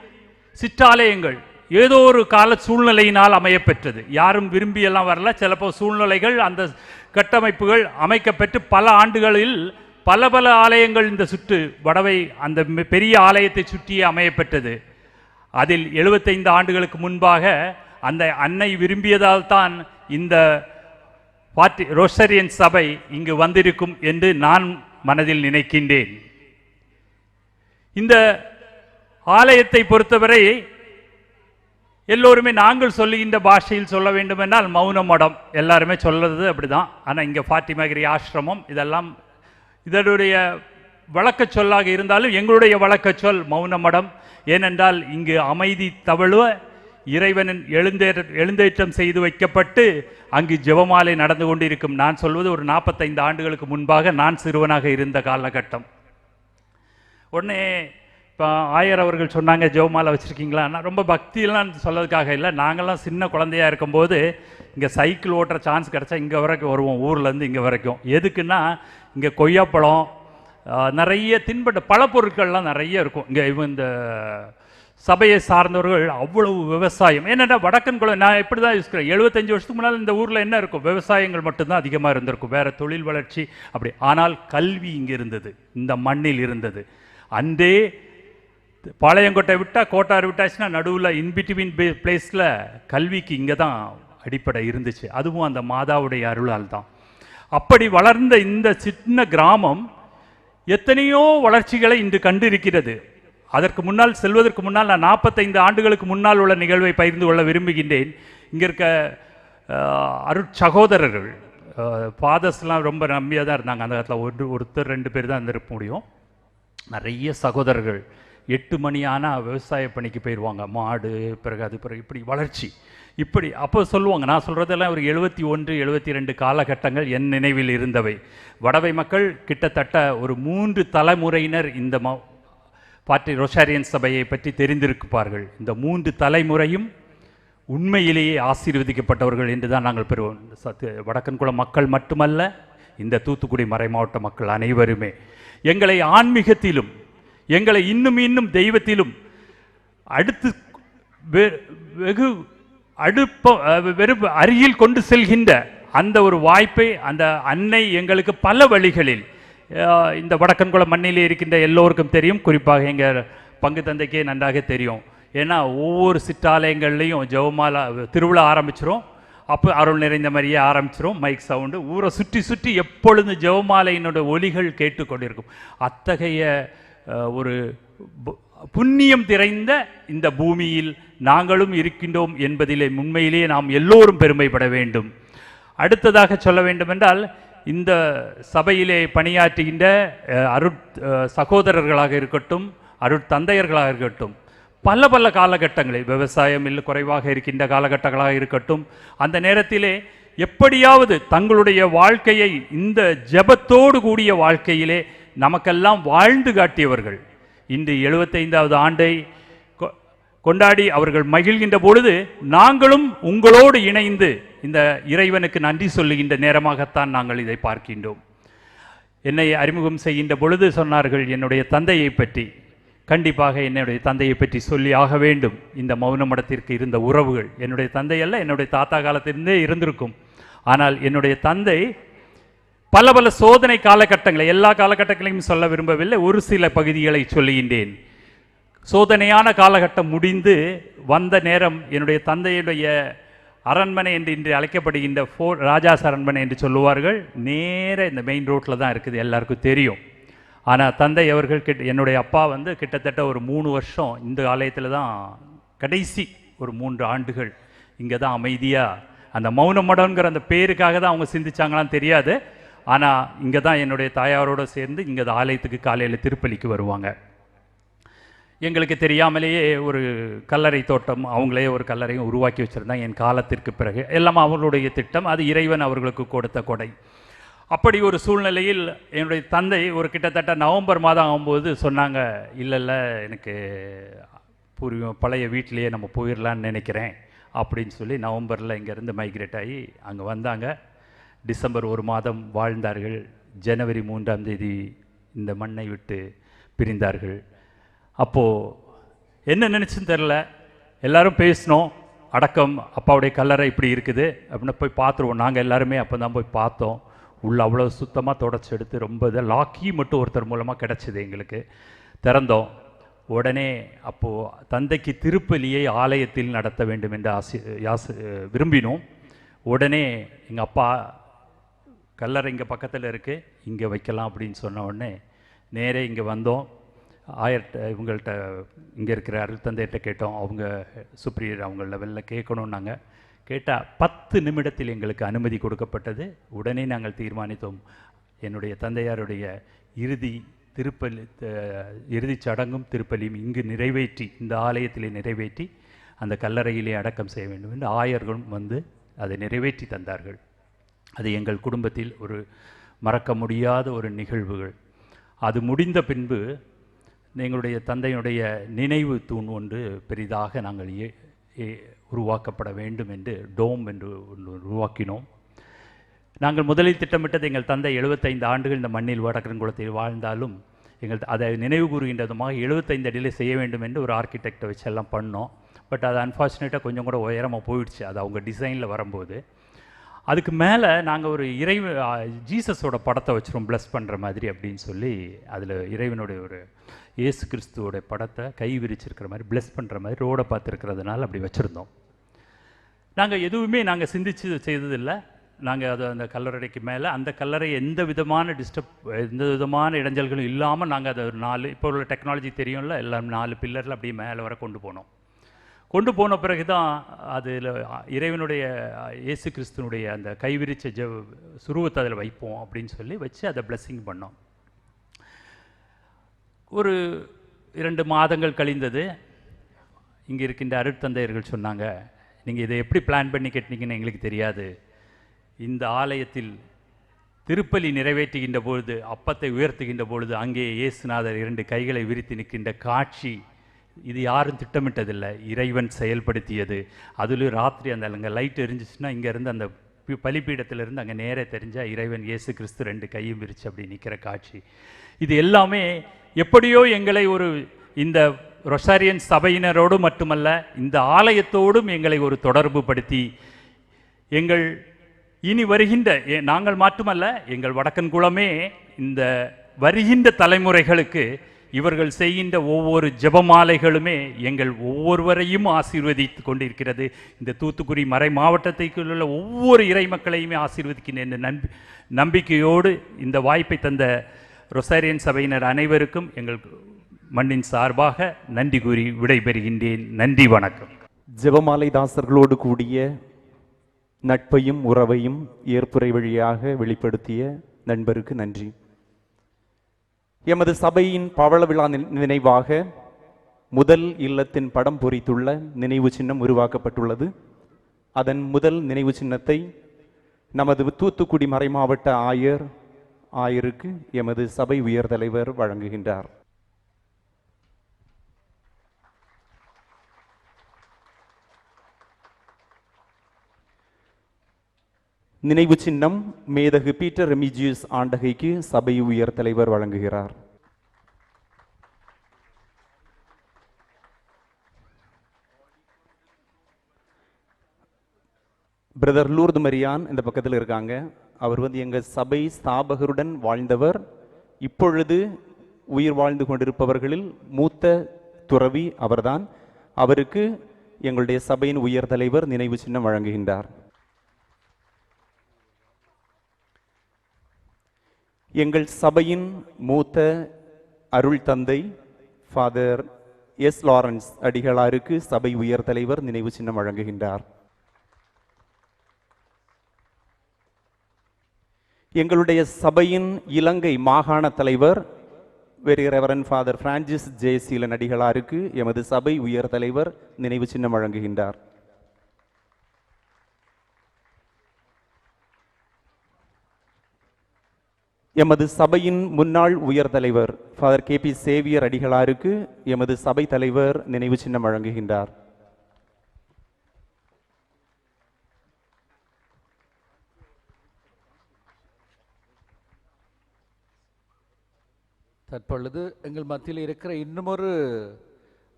சிற்றாலயங்கள் ஏதோ ஒரு கால சூழ்நிலையினால் அமையப்பெற்றது. யாரும் விரும்பியெல்லாம் வரல. சிலப்போ சூழ்நிலைகள் அந்த கட்டமைப்புகள் அமைக்கப்பெற்று பல ஆண்டுகளில் பல பல ஆலயங்கள் இந்த சுற்று வடவை அந்த பெரிய ஆலயத்தை சுற்றியே அமையப்பெற்றது. அதில் 75 ஆண்டுகளுக்கு முன்பாக அந்த அன்னை விரும்பியதால் தான் இந்த ரோசரியன் சபை இங்கு வந்திருக்கும் என்று நான் மனதில் நினைக்கின்றேன். இந்த ஆலயத்தை பொறுத்தவரை எல்லோருமே நாங்கள் சொல்லுகின்ற பாஷையில் சொல்ல வேண்டுமென்றால் மௌன மடம், எல்லாருமே சொல்றது அப்படிதான். ஆனால் இங்கே ஃபாத்திமகிரி ஆசிரமம் இதெல்லாம் இதனுடைய வழக்க சொல்லாக இருந்தாலும் எங்களுடைய வழக்க சொல் மௌன மடம். ஏனென்றால் இங்கு அமைதி தவழுவ இறைவனின் எழுந்தேற்றம் செய்து வைக்கப்பட்டு அங்கு ஜெபமாலை நடந்து கொண்டிருக்கும். நான் சொல்வது ஒரு 45 ஆண்டுகளுக்கு முன்பாக நான் சிறுவனாக இருந்த காலகட்டம். உடனே இப்போ ஆயர் அவர்கள் சொன்னாங்க, ஜெபமாலை வச்சுருக்கீங்களா? நான் ரொம்ப பக்தியெல்லாம் சொல்லதுக்காக இல்லை, நாங்கள்லாம் சின்ன குழந்தையாக இருக்கும்போது இங்கே சைக்கிள் ஓட்டுற சான்ஸ் கிடச்சா இங்கே வரைக்கும் வருவோம், ஊர்லேருந்து இங்கே வரைக்கும். எதுக்குன்னா இங்கே கொய்யாப்பழம் நிறைய தின்பண்ட பழப்பொருட்கள்லாம் நிறைய இருக்கும். இங்கே இந்த சபையை சார்ந்தவர்கள் அவ்வளவு விவசாயம். ஏன்னா வடக்கன்குளம் நான் எப்படி தான் யோசிக்கிறேன், 75 வருஷத்துக்கு முன்னால் இந்த ஊரில் என்ன இருக்கும், விவசாயங்கள் மட்டும்தான் அதிகமாக இருந்திருக்கும், வேறு தொழில் வளர்ச்சி அப்படி. ஆனால் கல்வி இங்கே இருந்தது, இந்த மண்ணில் இருந்தது. அன்றே பாளையங்கோட்டை விட்டால் கோட்டார் விட்டாச்சுன்னா நடுவில் இன்பிட்வீன் பிளேஸில் கல்விக்கு இங்கே தான் அடிப்படை இருந்துச்சு. அதுவும் அந்த மாதாவுடைய அருளால் தான். அப்படி வளர்ந்த இந்த சின்ன கிராமம் எத்தனையோ வளர்ச்சிகளை இன்று கண்டிருக்கிறது. அதற்கு முன்னால் செல்வதற்கு முன்னால் நான் 45 ஆண்டுகளுக்கு முன்னால் உள்ள நிகழ்வை பகிர்ந்து கொள்ள விரும்புகின்றேன். இங்கே இருக்க அருட்சகோதரர்கள் ஃபாதர்ஸ்லாம் ரொம்ப நம்பியாக தான் இருந்தாங்க அந்த காலத்தில். ஒருத்தர் 2 பேர் தான் இருந்திருக்க முடியும். நிறைய சகோதரர்கள் 8 மணி ஆனால் விவசாய பணிக்கு போயிடுவாங்க, மாடு பிறகு அது பிறகு இப்படி வளர்ச்சி இப்படி. அப்போ சொல்லுவாங்க, நான் சொல்கிறதெல்லாம் ஒரு 71 72 காலகட்டங்கள் என் நினைவில் இருந்தவை. வடவை மக்கள் கிட்டத்தட்ட ஒரு 3 தலைமுறையினர் இந்த ரோசாரியன் சபையை பற்றி தெரிந்திருப்பார்கள். இந்த 3 தலைமுறையும் உண்மையிலேயே ஆசீர்வதிக்கப்பட்டவர்கள் என்று தான் நாங்கள் பெறுவோம். வடக்கன்குளம் மக்கள் மட்டுமல்ல, இந்த தூத்துக்குடி மறைமாவட்ட மக்கள் அனைவருமே எங்களை ஆன்மீகத்திலும் எங்களை இன்னும் இன்னும் தெய்வத்திலும் அடுத்து வெகு அருகில் கொண்டு செல்கின்ற அந்த ஒரு வாய்ப்பை அந்த அன்னை எங்களுக்கு பல வழிகளில் இந்த வடக்கன்குளம் மண்ணிலே இருக்கின்ற எல்லோருக்கும் தெரியும். குறிப்பாக எங்கள் பங்கு தந்தைக்கே நன்றாக தெரியும். ஏன்னா ஒவ்வொரு சிற்றாலயங்கள்லையும் ஜெபமாலை திருவிழா ஆரம்பிச்சிரும், அப்போ அருள் நிறைந்த மாதிரியே ஆரம்பிச்சிரும், மைக் சவுண்டு ஊரை சுற்றி சுற்றி எப்பொழுதும் ஜெபமாலையினுடைய ஒலிகள் கேட்டுக்கொண்டிருக்கும். அத்தகைய ஒரு புண்ணியம் நிறைந்த இந்த பூமியில் நாங்களும் இருக்கின்றோம் என்பதிலே உண்மையிலேயே நாம் எல்லோரும் பெருமைப்பட வேண்டும். அடுத்ததாக சொல்ல வேண்டுமென்றால், இந்த சபையிலே பணியாற்றுகின்ற சகோதரர்களாக இருக்கட்டும், அருட்தந்தையர்களாக இருக்கட்டும், பல பல காலகட்டங்களில் விவசாயம் குறைவாக இருக்கின்ற காலகட்டங்களாக இருக்கட்டும், அந்த நேரத்திலே எப்படியாவது தங்களுடைய வாழ்க்கையை இந்த ஜெபத்தோடு கூடிய வாழ்க்கையிலே நமக்கெல்லாம் வாழ்ந்து காட்டியவர்கள். இன்று 75வது ஆண்டை கொண்டாடி அவர்கள் மகிழ்கின்ற பொழுது நாங்களும் உங்களோடு இணைந்து இந்த இறைவனுக்கு நன்றி சொல்லுகின்ற நேரமாகத்தான் நாங்கள் இதை பார்க்கின்றோம். என்னை அறிமுகம் செய்கின்ற பொழுது சொன்னார்கள் என்னுடைய தந்தையை பற்றி. கண்டிப்பாக என்னுடைய தந்தையை பற்றி சொல்லி ஆக வேண்டும். இந்த மௌன மடத்திற்கு இருந்த உறவுகள், என்னுடைய தந்தை அல்ல, என்னுடைய தாத்தா காலத்திலிருந்தே இருந்திருக்கும். ஆனால் என்னுடைய தந்தை பல பல சோதனை காலகட்டங்களை, எல்லா காலகட்டங்களையும் சொல்ல விரும்பவில்லை, ஒரு சில பகுதிகளை சொல்லுகின்றேன். சோதனையான காலகட்டம் முடிந்து வந்த நேரம் என்னுடைய தந்தையுடைய அரண்மனை என்று இன்று அழைக்கப்படுகின்ற ராஜாஸ் அரண்மனை என்று சொல்லுவார்கள், நேர இந்த மெயின் ரோட்டில் தான் இருக்குது, எல்லாருக்கும் தெரியும். ஆனால் தந்தை அவர்கள் என்னுடைய அப்பா கிட்டத்தட்ட ஒரு 3 வருஷம் இந்த ஆலயத்தில் தான், கடைசி ஒரு 3 ஆண்டுகள் இங்கே தான் அமைதியாக, அந்த மௌன மடங்கிற அந்த பேருக்காக தான் அவங்க சிந்திச்சாங்களான்னு தெரியாது. ஆனால் இங்கே தான் என்னுடைய தாயாரோடு சேர்ந்து இங்கே ஆலயத்துக்கு காலையில் திருப்பலிக்கு வருவாங்க. எங்களுக்கு தெரியாமலேயே ஒரு கல்லறை தோட்டம், அவங்களே ஒரு கல்லறையும் உருவாக்கி வச்சுருந்தாங்க என் காலத்திற்கு பிறகு. எல்லாம் அவர்களுடைய திட்டம், அது இறைவன் அவர்களுக்கு கொடுத்த கொடை. அப்படி ஒரு சூழ்நிலையில் என்னுடைய தந்தை ஒரு கிட்டத்தட்ட நவம்பர் மாதம் ஆகும்போது சொன்னாங்க, இல்லை எனக்கு பழைய வீட்டிலையே நம்ம போயிடலான்னு நினைக்கிறேன் அப்படின்னு சொல்லி நவம்பரில் இங்கேருந்து மைக்ரேட் ஆகி அங்கே வந்தாங்க. டிசம்பர் 1 மாதம் வாழ்ந்தார்கள். ஜனவரி 3ஆம் தேதி இந்த மண்ணை விட்டு பிரிந்தார்கள். அப்போது என்ன நினச்சுன்னு தெரில, எல்லாரும் பேசினோம். அடக்கம் அப்பாவுடைய கல்லறை இப்படி இருக்குது அப்படின்னு போய் பார்த்துருவோம். நாங்கள் எல்லாருமே அப்போ தான் போய் பார்த்தோம். உள்ள அவ்வளோ சுத்தமாக தொடச்சி எடுத்து ரொம்ப இதை லாக்கி மட்டும் ஒருத்தர் மூலமாக கிடச்சிது எங்களுக்கு. திறந்தோம். உடனே அப்போது தந்தைக்கு திருப்பலியை ஆலயத்தில் நடத்த வேண்டும் என்று விரும்பினோம். உடனே எங்கள் அப்பா கல்லறை இங்கே பக்கத்தில் இருக்குது, இங்கே வைக்கலாம் அப்படின்னு சொன்ன உடனே நேரே இங்கே வந்தோம். இவங்கள்ட்ட இங்கே இருக்கிற அருள் தந்தையிட்ட கேட்டோம். அவங்க சுப்ரியர் அவங்க லெவலில் கேட்கணும். நாங்கள் கேட்டால் 10 நிமிடத்தில் எங்களுக்கு அனுமதி கொடுக்கப்பட்டது. உடனே நாங்கள் தீர்மானித்தோம், என்னுடைய தந்தையாருடைய இறுதிச் சடங்கும் திருப்பலியும் இங்கு நிறைவேற்றி, இந்த ஆலயத்திலே நிறைவேற்றி அந்த கல்லறையிலே அடக்கம் செய்ய வேண்டும் என்று ஆயர்களும் வந்து அதை நிறைவேற்றி தந்தார்கள். அது எங்கள் குடும்பத்தில் ஒரு மறக்க முடியாத ஒரு நிகழ்வுகள். அது முடிந்த பின்பு எங்களுடைய தந்தையினுடைய நினைவு தூண் ஒன்று பெரிதாக நாங்கள் உருவாக்கப்பட வேண்டும் என்று டோம் என்று ஒன்று உருவாக்கினோம். நாங்கள் முதலில் திட்டமிட்டது, எங்கள் தந்தை 75 ஆண்டுகள் இந்த மண்ணில் வடக்கரங்குளத்தில் வாழ்ந்தாலும் அதை நினைவு கூறுகின்ற விதமாக 75 அடியில் செய்ய வேண்டும் என்று ஒரு ஆர்கிடெக்டை வச்சு எல்லாம் பண்ணோம். பட் அது அன்ஃபார்ச்சுனேட்டாக கொஞ்சம் கூட உயரமாக போயிடுச்சு. அது அவங்க டிசைனில் வரும்போது அதுக்கு மேலே நாங்கள் ஒரு ஜீசஸோட படத்தை வச்சுருவோம், ப்ளஸ் பண்ணுற மாதிரி அப்படின்னு சொல்லி, அதில் இறைவனுடைய ஒரு இயேசு கிறிஸ்துவோட படத்தை கை விரிச்சிருக்கிற மாதிரி ப்ளஸ் பண்ணுற மாதிரி ரோடை பார்த்துருக்கிறதுனால அப்படி வச்சுருந்தோம். நாங்கள் எதுவுமே சிந்திச்சு செய்ததில்லை. நாங்கள் அது அந்த கல்லறைக்கு மேலே அந்த கல்லறை எந்த விதமான இடைஞ்சல்களும் இல்லாமல் நாங்கள் அதை ஒரு 4, இப்போ உள்ள டெக்னாலஜி தெரியும்ல, எல்லாம் 4 பில்லரில் அப்படியே மேலே வர கொண்டு போன பிறகு தான் அதில் இறைவனுடைய இயேசு கிறிஸ்துவனுடைய அந்த கைவிரிச்ச சுருவத்தை அதில் வைப்போம் அப்படின்னு சொல்லி வச்சு அதை பிளஸ்ஸிங் பண்ணோம். ஒரு 2 மாதங்கள் கழிந்தது. இங்கே இருக்கின்ற அருட்தந்தையர்கள் சொன்னாங்க, நீங்கள் இதை எப்படி பிளான் பண்ணி கட்டினீங்கன்னு எங்களுக்கு தெரியாது. இந்த ஆலயத்தில் திருப்பலி நிறைவேற்றுகின்ற பொழுது, அப்பத்தை உயர்த்துகின்ற பொழுது, அங்கே இயேசுநாதர் 2 கைகளை விரித்து நிற்கின்ற காட்சி, இது யாரும் திட்டமிட்டதில்லை, இறைவன் செயல்படுத்தியது. அதுலேயும் ராத்திரி அங்கே லைட் எரிஞ்சிச்சுன்னா இங்கேருந்து அந்த பலிப்பீடத்திலிருந்து அங்கே நேரே தெரிஞ்சால் இறைவன் இயேசு கிறிஸ்து 2 கையும் விரிச்சு அப்படி நிற்கிற காட்சி. இது எல்லாமே எப்படியோ எங்களை ஒரு இந்த ரொசாரியன் சபையினரோடு மட்டுமல்ல, இந்த ஆலயத்தோடும் எங்களை ஒரு தொடர்பு படுத்தி, எங்கள் இனி வருகின்ற நாங்கள் மட்டுமல்ல, எங்கள் வடக்கன் குலமே இந்த வருகின்ற தலைமுறைகளுக்கு இவர்கள் செய்கின்ற ஒவ்வொரு ஜெபமாலைகளுமே எங்கள் ஒவ்வொருவரையும் ஆசீர்வதித்து கொண்டிருக்கிறது. இந்த தூத்துக்குடி மறை மாவட்டத்திற்குள்ள ஒவ்வொரு இறை மக்களையுமே ஆசீர்வதிக்கின்ற இந்த நம்பிக்கையோடு இந்த வாய்ப்பை தந்த ரொசாரியன் சபையினர் அனைவருக்கும் எங்கள் மண்ணின் சார்பாக நன்றி கூறி விடைபெறுகின்றேன். நன்றி, வணக்கம். ஜெபமாலை தாசர்களோடு கூடிய நட்பையும் உறவையும் ஏற்புரை வழியாக வெளிப்படுத்திய நண்பருக்கு நன்றி. எமது சபையின் பவள விழா நினைவாக முதல் இல்லத்தின் படம் பொறித்துள்ள நினைவு சின்னம் உருவாக்கப்பட்டுள்ளது. அதன் முதல் நினைவு சின்னத்தை நமது தூத்துக்குடி மறைமாவட்ட ஆயருக்கு எமது சபை உயர் தலைவர் வழங்குகின்றார். நினைவு சின்னம் மேதகு பீட்டர் ரெமிஜியஸ் ஆண்டகைக்கு சபை உயர் தலைவர் வழங்குகிறார். பிரதர் லூர்து மரியான் இந்த பக்கத்தில் இருக்காங்க. அவர் எங்கள் சபை ஸ்தாபகருடன் வாழ்ந்தவர். இப்பொழுது உயிர் வாழ்ந்து கொண்டிருப்பவர்களில் மூத்த துறவி அவர்தான். அவருக்கு எங்களுடைய சபையின் உயர் தலைவர் நினைவு சின்னம் வழங்குகின்றார். எங்கள் சபையின் மூத்த அருள் தந்தை ஃபாதர் எஸ். லாரன்ஸ் அடிகளாருக்கு சபை உயர் தலைவர் நினைவு சின்னம் வழங்குகின்றார். எங்களுடைய சபையின் இலங்கை மாகாண தலைவர் very reverend father Francis J. Seelan அடிகளாருக்கு எமது சபை உயர் தலைவர் நினைவு சின்னம் வழங்குகின்றார். எமது சபையின் முன்னாள் உயர் தலைவர் ஃபாதர் கே. பி. சேவியர் அடிகளாருக்கு எமது சபை தலைவர் நினைவு சின்னம் வழங்குகின்றார். தற்பொழுது எங்கள் மத்தியில் இருக்கிற இன்னுமொரு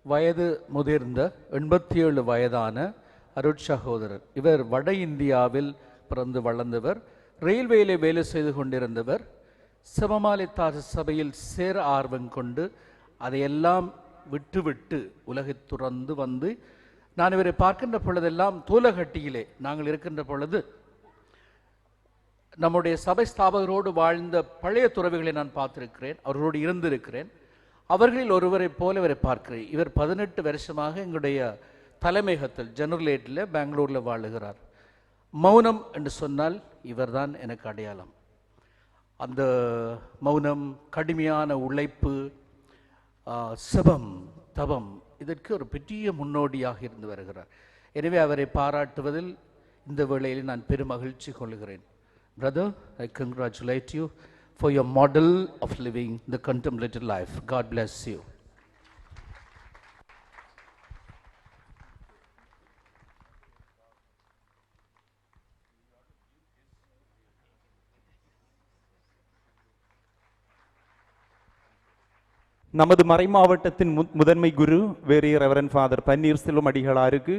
வயது முதிர்ந்த 87 வயதான அருட் சகோதரர். இவர் வட இந்தியாவில் பிறந்து வளர்ந்தவர். ரயில்வேயிலே வேலை செய்து கொண்டிருந்தவர். செபமாலை தாச சபையில் சேர ஆர்வம் கொண்டு அதையெல்லாம் விட்டுவிட்டு உலகை துறந்து வந்து, நான் இவரை பார்க்கின்ற பொழுதெல்லாம் தூலகட்டியிலே நாங்கள் இருக்கின்ற பொழுது நம்முடைய சபை ஸ்தாபகரோடு வாழ்ந்த பழைய துறவிகளை நான் பார்த்திருக்கிறேன், அவர்களோடு இருந்திருக்கிறேன். அவர்களில் ஒருவரை போல இவரை பார்க்கிறேன். இவர் 18 வருஷமாக எங்களுடைய தலைமையகத்தில் ஜெனரலேட்டில் பெங்களூரில் வாழுகிறார். மௌனம் என்று சொன்னால் இவர்தான் எனக்கு அடையாளம். அந்த மௌனம், கடுமையான உழைப்பு, செபம், தபம், இதற்கு ஒரு பெரிய முன்னோடியாக இருந்து வருகிறார். எனவே அவரை பாராட்டுவதில் இந்த வேளையில் நான் பெருமகிழ்ச்சி கொள்கிறேன். Brother, I congratulate you for your model of living the contemplative life. God bless you. நமது மறைமாவட்டத்தின் முதன்மை குரு வேறு ரெவரன் ஃபாதர் பன்னீர்செல்வம் அடிகளாருக்கு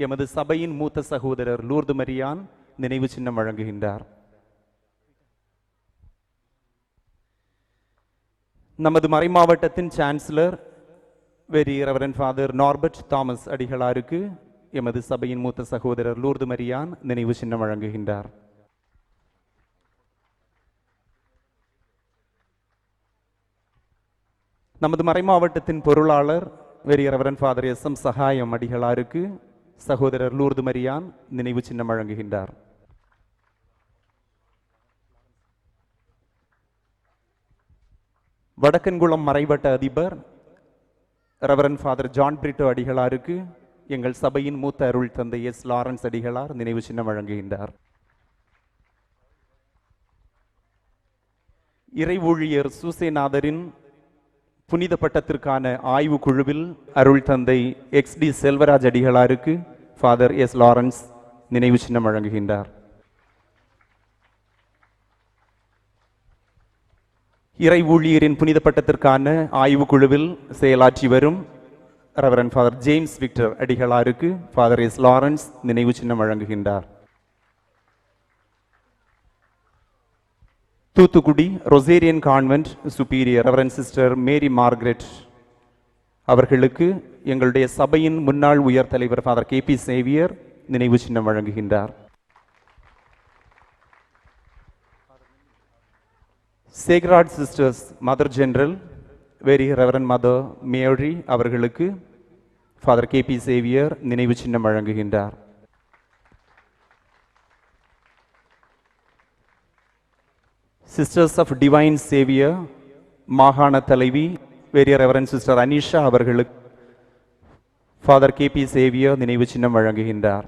எமது சபையின் மூத்த சகோதரர் லூர்து மரியான் நினைவு சின்னம் வழங்குகின்றார். நமது மறைமாவட்டத்தின் சான்சலர் வேறு ரெவரன் ஃபாதர் நார்பர்ட் தாமஸ் அடிகளாருக்கு எமது சபையின் மூத்த சகோதரர் லூர்து மரியான் நினைவு சின்னம் வழங்குகின்றார். நமது மறைமாவட்டத்தின் பொருளாளர் வேறு ரெவரன் ஃபாதர் SM சகாயம் அடிகளாருக்கு சகோதரர் லூர்து மரியான் நினைவு சின்னம் வழங்குகின்றார். வடக்கன்குளம் மறைவட்ட அதிபர் ரெவரன் ஃபாதர் ஜான் பிரிட்டோ அடிகளாருக்கு எங்கள் சபையின் மூத்த அருள் தந்தை S லாரன்ஸ் அடிகளார் நினைவு சின்னம் வழங்குகின்றார். இறை ஊழியர் சூசேநாதரின் புனித பட்டத்திற்கான ஆய்வு குழுவில் அருள் தந்தை XD செல்வராஜ் அடிகளாருக்கு ஃபாதர் S லாரன்ஸ் நினைவு சின்னம் வழங்குகின்றார். இறை ஊழியரின் புனித பட்டத்திற்கான ஆய்வு குழுவில் செயலாற்றி வரும் ரெவரன் ஃபாதர் ஜேம்ஸ் விக்டர் அடிகளாருக்கு ஃபாதர் S லாரன்ஸ் நினைவு சின்னம் வழங்குகின்றார். Thoothukudi Rosarian convent superior reverend sister Mary Margaret அவர்களுக்கு எங்களுடைய சபையின் முன்னாள் உயர் தலைவர் ஃபாதர் KP சேவியர் நினைவு சின்னம் வழங்குகின்றார். Sacred sisters mother general very reverend mother Mary அவர்களுக்கு ஃபாதர் KP சேவியர் நினைவு சின்னம் வழங்குகின்றார். சிஸ்டர்ஸ் ஆஃப் டிவைன் சேவியர் மாகாண தலைவி வேரிய ரெவரன் சிஸ்டர் அனிஷா அவர்களுக்கு ஃபாதர் KP சேவியர் நினைவு சின்னம் வழங்குகின்றார்.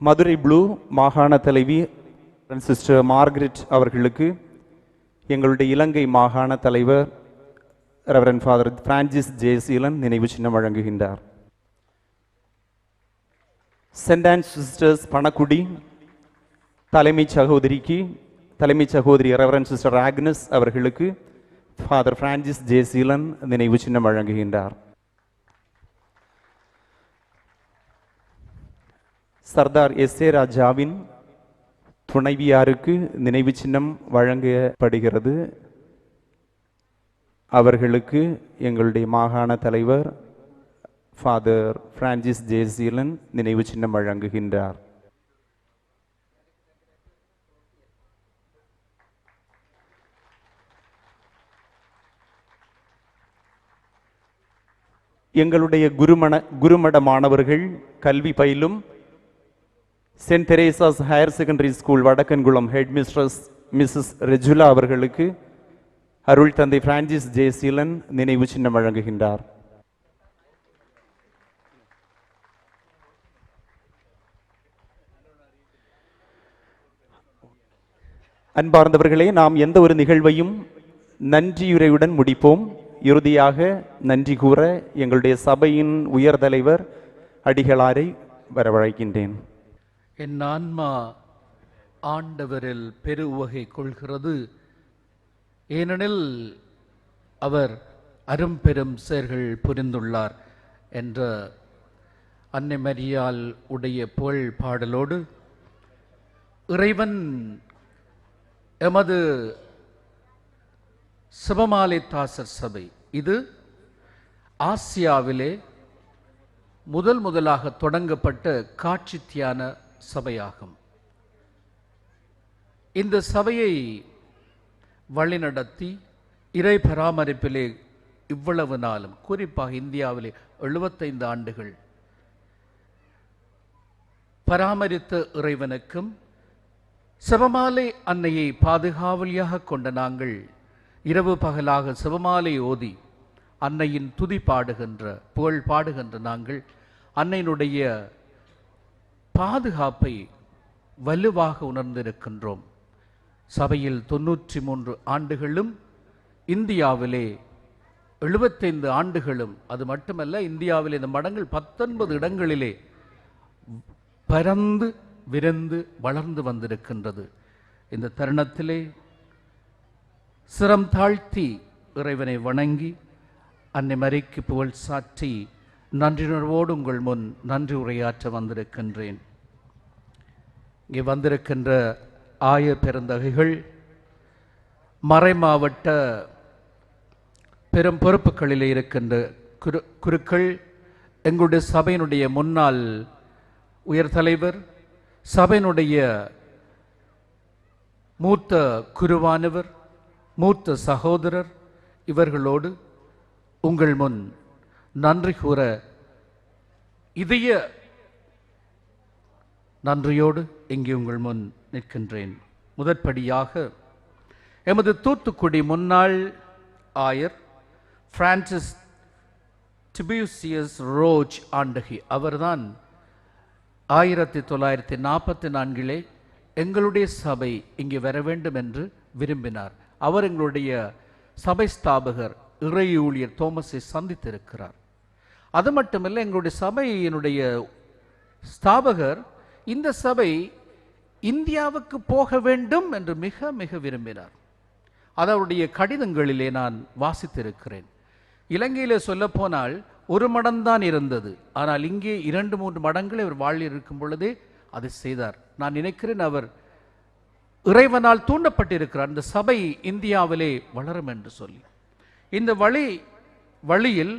மதுரை ப்ளூ மாகாண தலைவி சிஸ்டர் மார்கரெட் அவர்களுக்கு எங்களுடைய இலங்கை மாகாண தலைவர் ரெவரன் ஃபாதர் பிரான்சிஸ் ஜெயசீலன் நினைவு சின்னம் வழங்குகின்றார். சென்ட் ஆன்ஸ் சிஸ்டர்ஸ் பணக்குடி தலைமை சகோதரி ரெவரன் சிஸ்டர் ஆக்னஸ் அவர்களுக்கு ஃபாதர் பிரான்சிஸ் ஜெயசீலன் நினைவு சின்னம் வழங்குகின்றார். சர்தார் SA ராஜாவின் துணைவியாருக்கு நினைவு சின்னம் வழங்கப்படுகிறது. அவர்களுக்கு எங்களுடைய மாகாண தலைவர் ஃபாதர் பிரான்சிஸ் ஜெயசீலன் நினைவு சின்னம் வழங்குகின்றார். எங்களுடைய குருமட மாணவர்கள் கல்வி பயிலும் Saint Teresa's higher secondary school Vadakkankulam head mistress Mrs Rejula அவர்களுக்கு அருள் தந்தை பிரான்சிஸ் ஜெயசீலன் நினைவு சின்னம் வழங்குகின்றார். அன்பார்ந்தவர்களே, நாம் எந்த ஒரு நிகழ்வையும் நன்றியுரையுடன் முடிப்போம். இறுதியாக நன்றி கூற எங்களுடைய சபையின் உயர் தலைவர் அடிகளாரை வரவழைக்கின்றேன். என் ஆன்மா ஆண்டவரில் பெரு உவகை கொள்கிறது, ஏனெனில் அவர் அரும்பெரும் செயல்கள் புரிந்துள்ளார் என்ற அன்னை மரியாள் உடைய புகழ் பாடலோடு இறைவன் எமது சிவமாலை தாசர் சபை இது ஆசியாவிலே முதலாக தொடங்கப்பட்ட காட்சி தியான சபையாகும். இந்த சபையை வழிநடத்தி இறை பராமரிப்பிலே இவ்வளவு நாளும், குறிப்பாக இந்தியாவிலே 75 ஆண்டுகள் பராமரித்த இறைவனுக்கும் சிவமாலை அன்னையை பாதுகாவலியாக கொண்ட நாங்கள் இரவு பகலாக சிவமாலை ஓதி அன்னையின் துதி பாடுகின்ற, புகழ் பாடுகின்ற நாங்கள் அன்னையினுடைய பாதுகாப்பை வலுவாக உணர்ந்திருக்கின்றோம். சபையில் 93 ஆண்டுகளும், இந்தியாவிலே 75 ஆண்டுகளும், அது மட்டுமல்ல இந்தியாவிலே இந்த மடங்கள் 19 இடங்களிலே பரந்து விரைந்து வளர்ந்து வந்திருக்கின்றது. இந்த தருணத்திலே சிரம் தாழ்த்தி இறைவனை வணங்கி அன்னை மரிக்கு புகழ் சாற்றி நன்றியுணர்வோடு உங்கள் முன் நன்றி உரையாற்ற வந்திருக்கின்றேன். இங்கே வந்திருக்கின்ற ஆய பெருந்தகைகள், மறைமாவட்ட பெரும் பொறுப்புகளில் இருக்கின்ற குருக்கள், எங்களுடைய சபையினுடைய முன்னாள் உயர் தலைவர், சபையினுடைய மூத்த குருவானவர், மூத்த சகோதரர், இவர்களோடு உங்கள் முன் நன்றி கூற இதய நன்றியோடு இங்கே உங்கள் முன் நிற்கின்றேன். முதற்படியாக எமது தூத்துக்குடி முன்னாள் ஆயர் பிரான்சிஸ் டிபியூசியஸ் ரோஜ் ஆண்டகி அவர்தான் 1944 எங்களுடைய சபை இங்கே வர வேண்டும் என்று விரும்பினார். அவர் எங்களுடைய சபை ஸ்தாபகர் இறை ஊழியர் தோமஸை சந்தித்திருக்கிறார். அது மட்டுமல்ல, எங்களுடைய சபையினுடைய ஸ்தாபகர் இந்த சபை இந்தியாவுக்கு போக வேண்டும் என்று மிக மிக விரும்பினார். அது அவருடைய கடிதங்களிலே நான் வாசித்திருக்கிறேன். இலங்கையிலே சொல்லப்போனால் 1 மடம்தான் இருந்தது, ஆனால் இங்கே 2-3 மடங்களை அவர் வாழ்வில் இருக்கும் பொழுதே அதை செய்தார். நான் நினைக்கிறேன் அவர் இறைவனால் தூண்டப்பட்டிருக்கிறார், இந்த சபை இந்தியாவிலே வளரும் என்று சொல்லி. இந்த வழியில்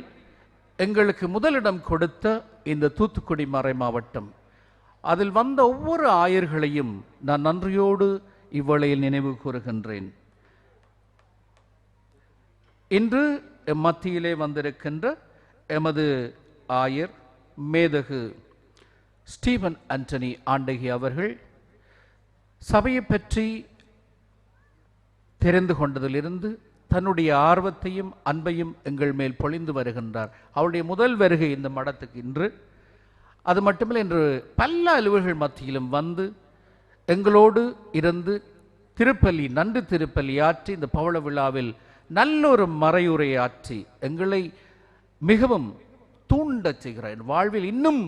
எங்களுக்கு முதலிடம் கொடுத்த இந்த தூத்துக்குடி மறை மாவட்டம், அதில் வந்த ஒவ்வொரு ஆயர்களையும் நான் நன்றியோடு இவ்வளையில் நினைவு கூறுகின்றேன். இன்று மத்தியிலே வந்திருக்கின்ற எமது ஆயர் மேதகு ஸ்டீபன் ஆண்டனி ஆண்டகி அவர்கள் சபையை பற்றி தெரிந்து கொண்டதிலிருந்து தன்னுடைய ஆர்வத்தையும் அன்பையும் எங்கள் மேல் பொழிந்து வருகின்றார். அவருடைய முதல் வருகை இந்த மடத்துக்கு இன்று. அது மட்டுமில்லை, இன்று பல அலுவல்கள் மத்தியிலும் வந்து எங்களோடு இருந்து நன்றி திருப்பலி ஆற்றி இந்த பவள விழாவில் நல்லொரு மறையுரை ஆற்றி எங்களை மிகவும் தூண்டச் செய்கிறார். வாழ்வில் இன்னும்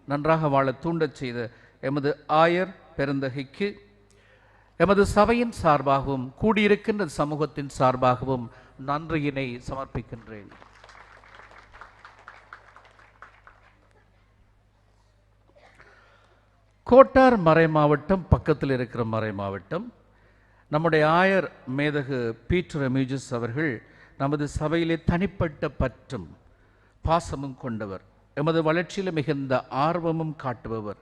நன்றாக வாழ தூண்டச் செய்த எமது ஆயர் பெருந்தகைக்கு எமது சபையின் சார்பாகவும் கூடியிருக்கின்ற சமூகத்தின் சார்பாகவும் நன்றியினை சமர்ப்பிக்கின்றேன். கோட்டார் மறை மாவட்டம் பக்கத்தில் இருக்கிற மறை மாவட்டம். நம்முடைய ஆயர் மேதகு பீட்டர் எமியூஜஸ் அவர்கள் நமது சபையிலே தனிப்பட்ட பற்றும் பாசமும் கொண்டவர், எமது வளர்ச்சியில் மிகுந்த ஆர்வமும் காட்டுபவர்.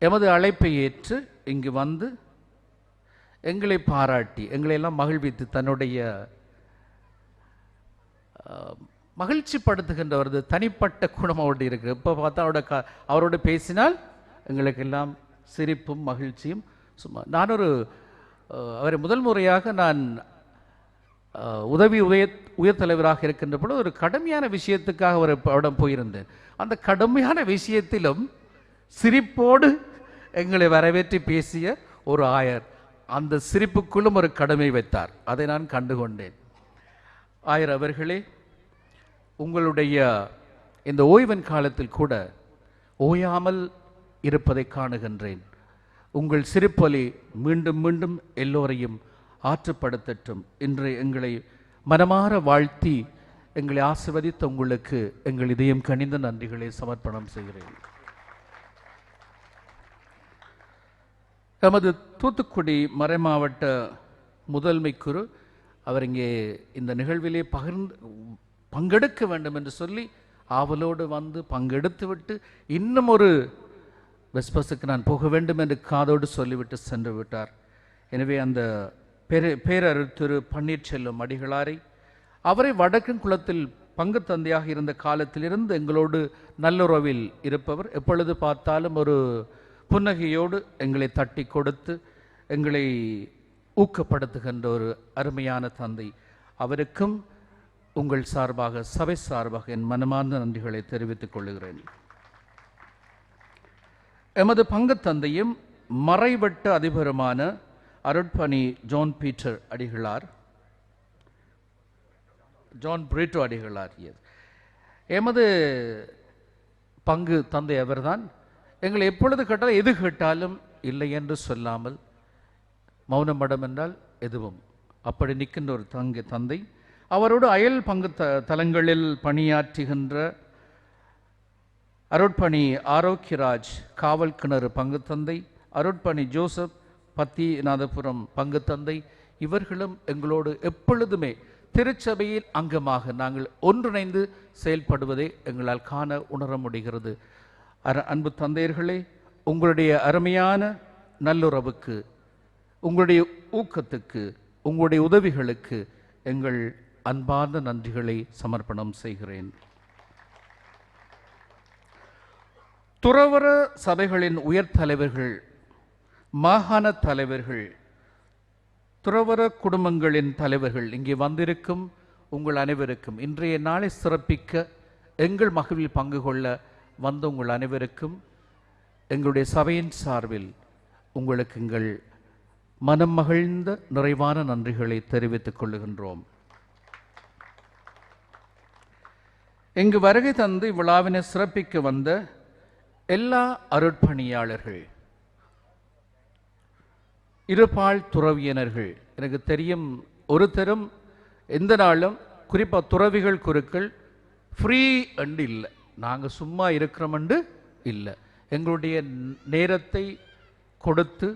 எமது அழைப்பை ஏற்று இங்கு வந்து எங்களை பாராட்டி எங்களையெல்லாம் மகிழ்வித்து தன்னுடைய மகிழ்ச்சி படுத்துகின்றவரது தனிப்பட்ட குணம் அவருடைய இருக்குது. இப்போ பார்த்தா அவரோடு பேசினால் எங்களுக்கெல்லாம் சிரிப்பும் மகிழ்ச்சியும். சும்மா நான் அவரை முதல் முறையாக நான் உயர் தலைவராக இருக்கின்ற பொழுது ஒரு கடுமையான விஷயத்துக்காக அவரிடம் போயிருந்தேன். அந்த கடுமையான விஷயத்திலும் சிரிப்போடு எங்களை வரவேற்றி பேசிய ஒரு ஆயர் அந்த சிரிப்புக்குள்ளும் ஒரு கடமை வைத்தார். அதை நான் கண்டுகொண்டேன். ஆயர் அவர்களே, உங்களுடைய இந்த ஓய்வின் காலத்தில் கூட ஓயாமல் இருப்பதை காணுகின்றேன். உங்கள் சிரிப்பொலி மீண்டும் மீண்டும் எல்லோரையும் ஆற்றுப்படுத்தட்டும். இன்று எங்களை மனமாற வாழ்த்தி எங்களை ஆசிர்வதித்த உங்களுக்கு எங்கள் இதயம் கனிந்த நன்றிகளை சமர்ப்பணம் செய்கிறேன். நமது தூத்துக்குடி மறைமாவட்ட முதன்மை குரு அவர் இங்கே இந்த நிகழ்விலே பங்கெடுக்க வேண்டும் என்று சொல்லி ஆவலோடு வந்து பங்கெடுத்து விட்டு இன்னும் ஒரு வெஸ்பஸுக்கு நான் போக வேண்டும் என்று காதோடு சொல்லிவிட்டு சென்று விட்டார். எனவே அந்த பேரருள் திரு பன்னீர்செல்வம் அடிகளாரை அவரை வடக்கன் குளத்தில் பங்கு தந்தையாக இருந்த காலத்திலிருந்து எங்களோடு நல்லுறவில் இருப்பவர், எப்பொழுது பார்த்தாலும் ஒரு புன்னகையோடு எங்களை தட்டி கொடுத்து எங்களை ஊக்கப்படுத்துகின்ற ஒரு அருமையான தந்தை. அவருக்கும் உங்கள் சார்பாக சபை சார்பாக என் மனமார்ந்த நன்றிகளை தெரிவித்துக் கொள்கிறேன். எமது பங்கு தந்தையும் மறைவட்ட அதிபருமான அருட்பணி ஜான் பீட்டர் அடிகளார், ஜான் பிரிட்டோ அடிகளார் எமது பங்கு தந்தை அவர்தான். எங்களை எப்பொழுது கேட்டாலும் எது கேட்டாலும் இல்லை என்று சொல்லாமல் மௌனம் மடம் என்றால் எதுவும் அப்படி நிற்கின்ற ஒரு தந்தை. அவரோடு அயல் பங்கு தலங்களில் பணியாற்றுகின்ற அருட்பணி ஆரோக்கியராஜ் காவல் கிணறு பங்கு தந்தை, அருட்பணி ஜோசப் பத்திநாதபுரம் பங்கு தந்தை, இவர்களும் எங்களோடு எப்பொழுதுமே திருச்சபையில் அங்கமாக நாங்கள் ஒன்றிணைந்து செயல்படுவதை எங்களால் காண உணர முடிகிறது. அன்பு தந்தையர்களே, உங்களுடைய அருமையான நல்லுறவுக்கு, உங்களுடைய ஊக்கத்துக்கு, உங்களுடைய உதவிகளுக்கு எங்கள் அன்பார்ந்த நன்றிகளை சமர்ப்பணம் செய்கிறேன். துறவற சபைகளின் உயர் தலைவர்கள், மாகாண தலைவர்கள், துறவற குடும்பங்களின் தலைவர்கள், இங்கே வந்திருக்கும் உங்கள் அனைவருக்கும், இன்றைய நாளை சிறப்பிக்க எங்கள் மகிழ்வில் பங்கு கொள்ள வந்த உங்கள் அனைவருக்கும் எங்களுடைய சபையின் சார்பில் உங்களுக்கு எங்கள் மனம் மகிழ்ந்த நிறைவான நன்றிகளை தெரிவித்துக் கொள்ளுகின்றோம். இங்கு வருகை தந்து இவ்விழாவினை சிறப்பிக்க வந்த எல்லா அருட்பணியாளர்கள், இருபால் துறவியினர்கள், எனக்கு தெரியும் ஒரு தரம் எந்த நாளும் குறிப்பாக துறவிகள் குருக்கள் ஃப்ரீ அண்டு இல்லை, நாங்கள் சும்மா இருக்கிறோம்ண்டு இல்லை, எங்களுடைய நேரத்தை கொடுத்து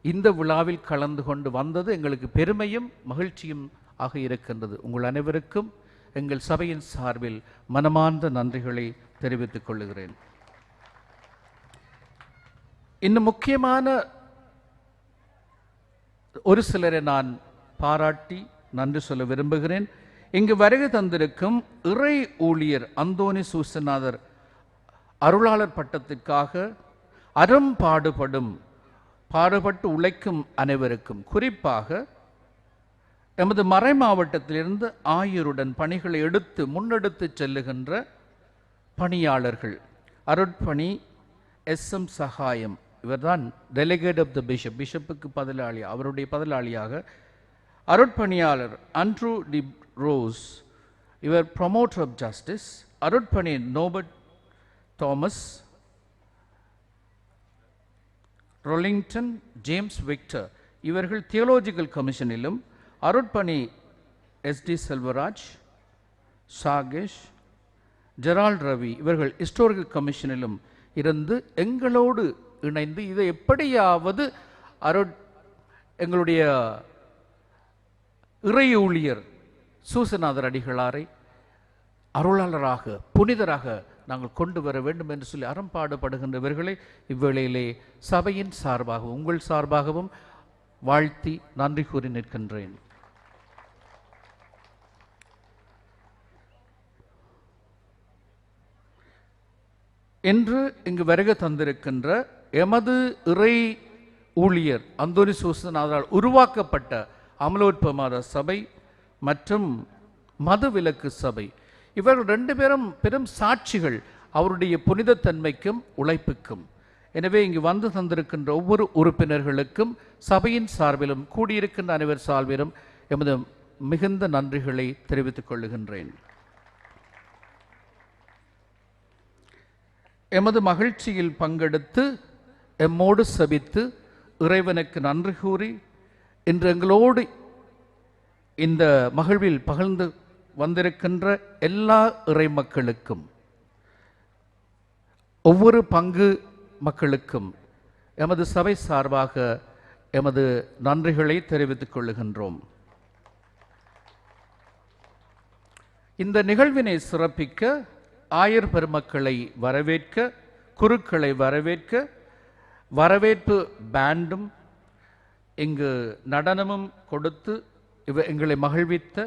இந்த விழாவில் கலந்து கொண்டு வந்தது எங்களுக்கு பெருமையும் மகிழ்ச்சியும் ஆக இருக்கின்றது. உங்கள் அனைவருக்கும் எங்கள் சபையின் சார்பில் மனமார்ந்த நன்றிகளை தெரிவித்துக் கொள்ளுகிறேன். இன்னும் முக்கியமான ஒரு சிலரை நான் பாராட்டி நன்றி சொல்ல விரும்புகிறேன். இங்கு வருகை தந்திருக்கும் இறை ஊழியர் அந்தோனி சூசநாதர் அருளாளர் பட்டத்திற்காக அறம் பாடுபட்டு உழைக்கும் அனைவருக்கும், குறிப்பாக எமது மறை மாவட்டத்திலிருந்து ஆயருடன் பணிகளை முன்னெடுத்து செல்லுகின்ற பணியாளர்கள், அருட்பணி SM சகாயம், இவர்தான் டெலிகேட் ஆஃப் த பிஷப்புக்கு பதிலாளி, அவருடைய பதிலாளியாக அருட்பணியாளர் அண்ட்ரூ டி ரோஸ், இவர் ப்ரொமோட்டர் ஆஃப் ஜஸ்டிஸ், அருட்பணி Norbert Thomas, Rollington James Victor, இவர்கள் தியோலஜிக்கல் கமிஷனிலும், அருட்பணி SD செல்வராஜ், சாகேஷ், ஜெரால்ட் ரவி, இவர்கள் ஹிஸ்டோரிக்கல் கமிஷனிலும் இருந்து எங்களோடு இணைந்து இதை எப்படியாவது எங்களுடைய இறை ஊழியர் சூசநாதர் அடிகளாரை அருளாளராக புனிதராக நாங்கள் கொண்டு வர வேண்டும் என்று சொல்லி அறம்பாடுபடுகின்றவர்களை இவ்வேளையிலே சபையின் சார்பாகவும் உங்கள் சார்பாகவும் வாழ்த்தி நன்றி கூறி நிற்கின்றேன். என்று இங்கு வருகை தந்திருக்கின்ற எமது இறை ஊழியர் அந்தோனி சூசநாதரால் உருவாக்கப்பட்ட அமலோற்பமாத சபை மற்றும் மதுவிலக்கு சபை, இவர்கள் ரெண்டு பேரும் பெரும் சாட்சிகள் அவருடைய புனிதத்தன்மைக்கும் உழைப்புக்கும். எனவே இங்கு வந்து தந்திருக்கின்ற ஒவ்வொரு உறுப்பினர்களுக்கும் சபையின் சார்பிலும் கூடியிருக்கின்ற அனைவர் சார்பிலும் எமது மிகுந்த நன்றிகளை தெரிவித்துக் கொள்ளுகின்றேன். எமது மகிழ்ச்சியில் பங்கெடுத்து எம்மோடு சபித்து இறைவனுக்கு நன்றி கூறி இன்று எங்களோடு இந்த மகிழ்வில் பகிர்ந்து வந்திருக்கின்ற எல்லா இறை மக்களுக்கும், ஒவ்வொரு பங்கு மக்களுக்கும் எமது சபை சார்பாக எமது நன்றிகளை தெரிவித்துக் கொள்ளுகின்றோம். இந்த நிகழ்வினை சிறப்பிக்க ஆயர் பெருமக்களை வரவேற்க, குருக்களை வரவேற்க, வரவேற்பு பேண்டும் இங்கு நடனமும் கொடுத்து எங்களை மகிழ்வித்த,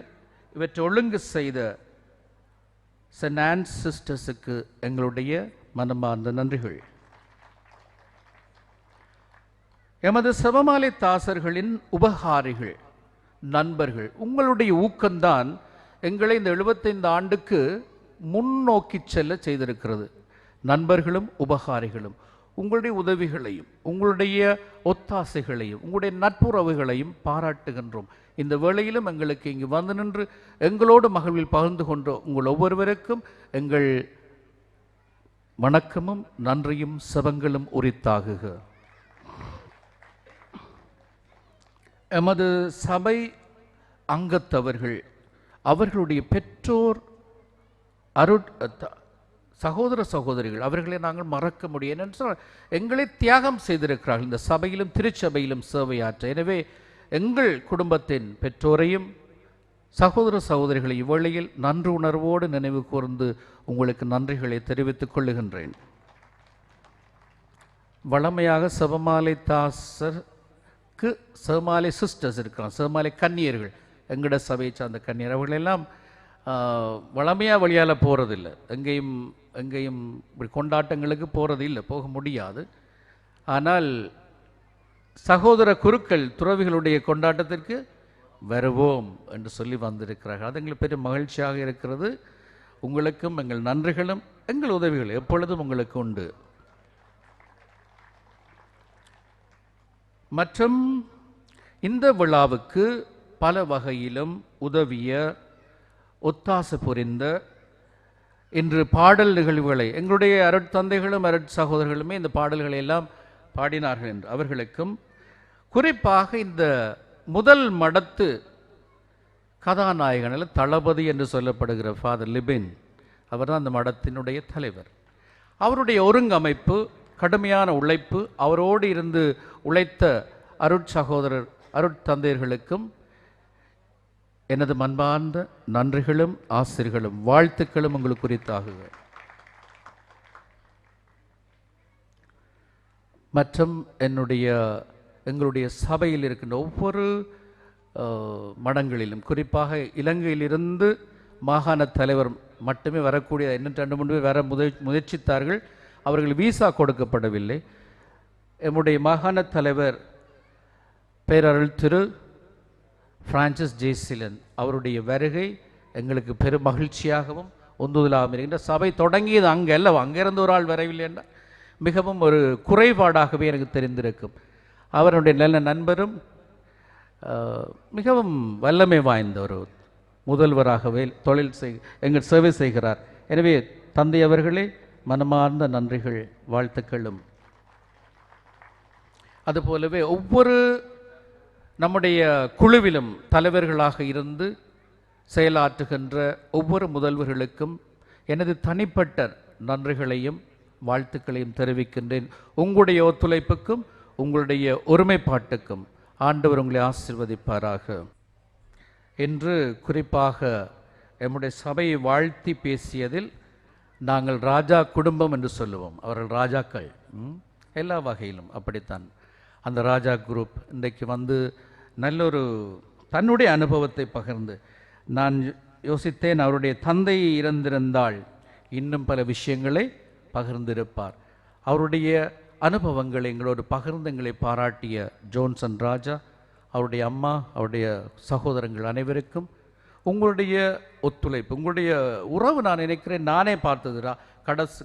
இவற்றை ஒழுங்கு செய்த சென்ட் ஆன்ஸ் சிஸ்டர்ஸுக்கு எங்களுடைய மனமார்ந்த நன்றிகள். எமது செபமாலை தாசர்களின் உபகாரிகள், நண்பர்கள், உங்களுடைய ஊக்கம்தான் எங்களை இந்த 75 ஆண்டுக்கு முன்னோக்கி செல்ல செய்திருக்கிறது. நண்பர்களும் உபகாரிகளும் உங்களுடைய உதவிகளையும் உங்களுடைய ஒத்தாசைகளையும் உங்களுடைய நட்புறவுகளையும் பாராட்டுகின்றோம். இந்த வேளையிலும் எங்களுக்கு இங்கு வந்து நின்று எங்களோடு மகிழ்வில் பகிர்ந்து கொண்ட உங்கள் ஒவ்வொருவருக்கும் எங்கள் வணக்கமும் நன்றியும் செபங்களும் உரித்தாகுக. எமது சபை அங்கத்தவர்கள், அவர்களுடைய பெற்றோர், சகோதர சகோதரிகள், அவர்களை நாங்கள் மறக்க முடியும். ஏனென்றால் எங்களை தியாகம் செய்திருக்கிறார்கள் இந்த சபையிலும் திருச்சபையிலும் சேவையாற்ற. எனவே எங்கள் குடும்பத்தின் பெற்றோரையும் சகோதர சகோதரிகளை இவ்வேளையில் நன்றி உணர்வோடு நினைவு கூர்ந்து உங்களுக்கு நன்றிகளை தெரிவித்துக் கொள்ளுகின்றேன். வளமையாக செபமாலை தாசருக்கு செபமாலை சிஸ்டர்ஸ் இருக்கிறான், செபமாலை கன்னியர்கள், எங்கட சபையை சார்ந்த கன்னியர், அவர்களெல்லாம் வளமையாக வழியால் போகிறதில்லை, எங்கேயும் இப்படி கொண்டாட்டங்களுக்கு போகிறது இல்லை, போக முடியாது. ஆனால் சகோதர குருக்கள் துறவிகளுடைய கொண்டாட்டத்திற்கு வருவோம் என்று சொல்லி வந்திருக்கிறார்கள். அது எங்களுக்கு பெரிய மகிழ்ச்சியாக இருக்கிறது. உங்களுக்கும் எங்கள் நன்றிகளும் எங்கள் உதவிகள் எப்பொழுதும் உங்களுக்கு உண்டு. மற்றும் இந்த விழாவுக்கு பல வகையிலும் உதவிய, ஒத்தாசை புரிந்த, இன்று பாடல் நிகழ்வுகளை எங்களுடைய அருட்தந்தைகளும் அருட்சகோதரர்களுமே இந்த பாடல்களை எல்லாம் பாடினார்கள் என்று அவர்களுக்கும், குறிப்பாக இந்த முதல் மடத்து கதாநாயகனில் தளபதி என்று சொல்லப்படுகிற ஃபாதர் லிபின், அவர் தான் அந்த மடத்தினுடைய தலைவர். அவருடைய ஒருங்கமைப்பு, கடுமையான உழைப்பு, அவரோடு இருந்து உழைத்த அருட்சகோதரர் அருட்தந்தையர்களுக்கும் எனது மன்பார்ந்த நன்றிகளும் ஆசிர்களும் வாழ்த்துக்களும் உங்களுக்கு குறித்தாகுக. மற்றும் எங்களுடைய சபையில் இருக்கின்ற ஒவ்வொரு மடங்களிலும், குறிப்பாக இலங்கையிலிருந்து மாகாண தலைவர் மட்டுமே வரக்கூடிய, இன்னும் 2-3 பேர் வர முயற்சித்தார்கள், அவர்கள் விசா கொடுக்கப்படவில்லை. எம்முடைய மாகாண தலைவர் பேரருள் திரு பிரான்சிஸ் ஜேசிலன் அவருடைய வருகை எங்களுக்கு பெரும் மகிழ்ச்சியாகவும் உந்துதலாகவும் இருக்கின்ற. சபை தொடங்கியது அங்கே அல்ல, அங்கிருந்து ஒரு ஆள் வரவில்லை என்றால் மிகவும் ஒரு குறைபாடாகவே எனக்கு தெரிந்திருக்கும். அவருடைய நல்ல நண்பரும் மிகவும் வல்லமை வாய்ந்த ஒரு முதல்வராகவே எங்கள் சேவை செய்கிறார். எனவே தந்தை அவர்களே, மனமார்ந்த நன்றிகள் வாழ்த்துக்களும். அதுபோலவே ஒவ்வொரு நம்முடைய குழுவிலும் தலைவர்களாக இருந்து செயலாற்றுகின்ற ஒவ்வொரு முதல்வர்களுக்கும் எனது தனிப்பட்ட நன்றிகளையும் வாழ்த்துக்களையும் தெரிவிக்கின்றேன். உங்களுடைய ஒத்துழைப்புக்கும் உங்களுடைய ஒருமைப்பாட்டுக்கும் ஆண்டவர் உங்களை ஆசீர்வதிப்பாராக. என்று குறிப்பாக எம்முடைய சபையை வாழ்த்தி பேசியதில் நாங்கள் ராஜா குடும்பம் என்று சொல்லுவோம். அவர்கள் ராஜாக்கள் எல்லா வகையிலும் அப்படித்தான். அந்த ராஜா குரூப் இன்றைக்கு வந்து நல்லொரு தன்னுடைய அனுபவத்தை பகிர்ந்து, நான் யோசித்தேன் அவருடைய தந்தை இறந்திருந்தால் இன்னும் பல விஷயங்களை பகிர்ந்திருப்பார். அவருடைய அனுபவங்களை எங்களோடு பகிர்ந்து எங்களை பாராட்டிய ஜோன்சன் ராஜா, அவருடைய அம்மா, அவருடைய சகோதரங்கள் அனைவருக்கும் உங்களுடைய ஒத்துழைப்பு, உங்களுடைய உறவு நான் நினைக்கிறேன், நானே பார்த்தது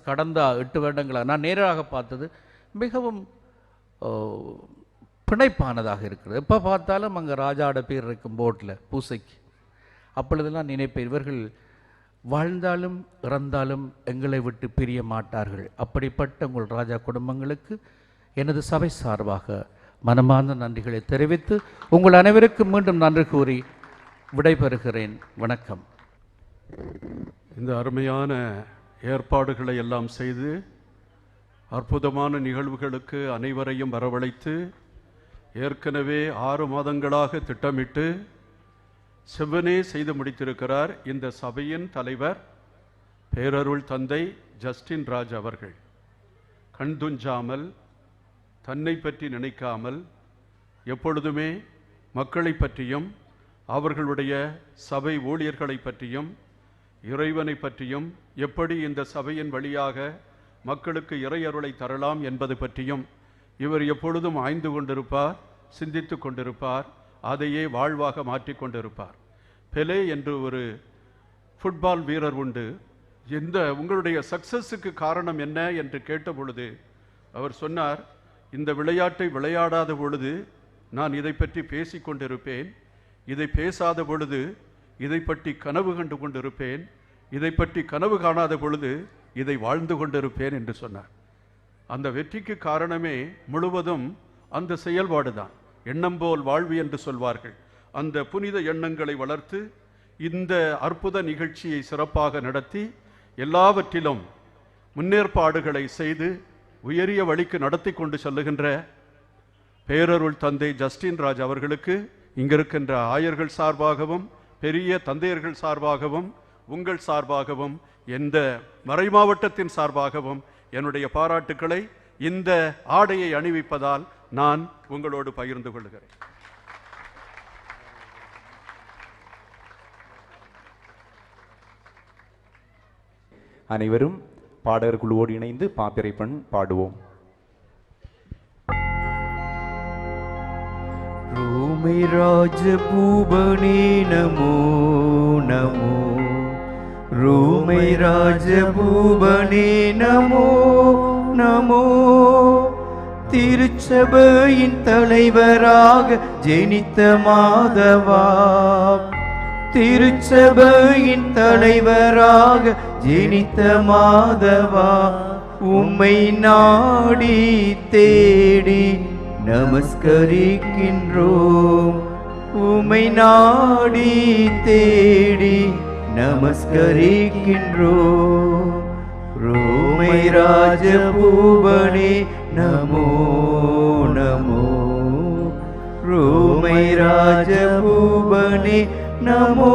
கடந்த 8 வருடங்களாக நான் நேராக பார்த்தது மிகவும் பிணைப்பானதாக இருக்கிறது. எப்போ பார்த்தாலும் அங்கே ராஜாவோட பேர் இருக்கும் போர்டில் பூசைக்கு. அப்பொழுதெல்லாம் நினைப்பேன், இவர்கள் வாழ்ந்தாலும் இறந்தாலும் எங்களை விட்டு பிரிய மாட்டார்கள். அப்படிப்பட்ட உங்கள் ராஜா குடும்பங்களுக்கு எனது சபை சார்பாக மனமார்ந்த நன்றிகளை தெரிவித்து உங்கள் அனைவருக்கும் மீண்டும் நன்றி கூறி விடைபெறுகிறேன். வணக்கம். இந்த அருமையான ஏற்பாடுகளை எல்லாம் செய்து அற்புதமான நிகழ்வுகளுக்கு அனைவரையும் வரவழைத்து ஏற்கனவே 6 மாதங்களாக திட்டமிட்டு செவ்வனே செய்து முடித்திருக்கிறார் இந்த சபையின் தலைவர் பேரருள் தந்தை ஜஸ்டின் ராஜ் அவர்கள். கண்துஞ்சாமல், தன்னை பற்றி நினைக்காமல், எப்பொழுதுமே மக்களை பற்றியும் அவர்களுடைய சபை ஊழியர்களை பற்றியும் இறைவனை பற்றியும் எப்படி இந்த சபையின் வழியாக மக்களுக்கு இறையருளை தரலாம் என்பது பற்றியும் இவர் எப்பொழுதும் ஆய்ந்து கொண்டிருப்பார், சிந்தித்து கொண்டிருப்பார், அதையே வாழ்வாக மாற்றிக்கொண்டிருப்பார். பெலே என்று ஒரு ஃபுட்பால் வீரர் உண்டு. உங்களுடைய சக்சஸுக்கு காரணம் என்ன என்று கேட்ட பொழுது அவர் சொன்னார், இந்த விளையாட்டை விளையாடாத பொழுது நான் இதை பற்றி பேசி கொண்டிருப்பேன், இதை பேசாத பொழுது இதை பற்றி கனவு கண்டு கொண்டிருப்பேன், இதை பற்றி கனவு காணாத பொழுது இதை வாழ்ந்து கொண்டிருப்பேன் என்று சொன்னார். அந்த வெற்றிக்கு காரணமே முழுவதும் அந்த செயல்பாடு தான். எண்ணம் போல் வாழ்வு என்று சொல்வார்கள். அந்த புனித எண்ணங்களை வளர்த்து இந்த அற்புத நிகழ்ச்சியை சிறப்பாக நடத்தி எல்லாவற்றிலும் முன்னேற்பாடுகளை செய்து உயரிய வழிக்கு நடத்தி கொண்டு செல்லுகின்ற பேரருள் தந்தை ஜஸ்டின் ராஜ் அவர்களுக்கு இங்கிருக்கின்ற ஆயர்கள் சார்பாகவும் பெரிய தந்தையர்கள் சார்பாகவும் உங்கள் சார்பாகவும் எந்த மறைமாவட்டத்தின் சார்பாகவும் என்னுடைய பாராட்டுக்களை இந்த ஆடையை அணிவிப்பதால் நான் உங்களோடு பகிர்ந்து கொள்கிறேன். அனைவரும் பாடகர் குழுவோடு இணைந்து பாப்பிரை பண் பாடுவோம். ரோமை ராஜபூபனே நமோ நமோ, ரோமை ராஜபூபனே நமோ நமோ, திருச்சபையின் தலைவராக ஜெனித்த மாதவா, திருச்சபையின் தலைவராக ஜெனித்த மாதவா, உம்மை நாடி தேடி நமஸ்கரிக்கின்றோம், உம்மை நாடி தேடி நமஸ்கரிக்கின்றோம். ரோமை ராஜபூபனே நமோ நமோ, ரோமை ராஜபூபனே நமோ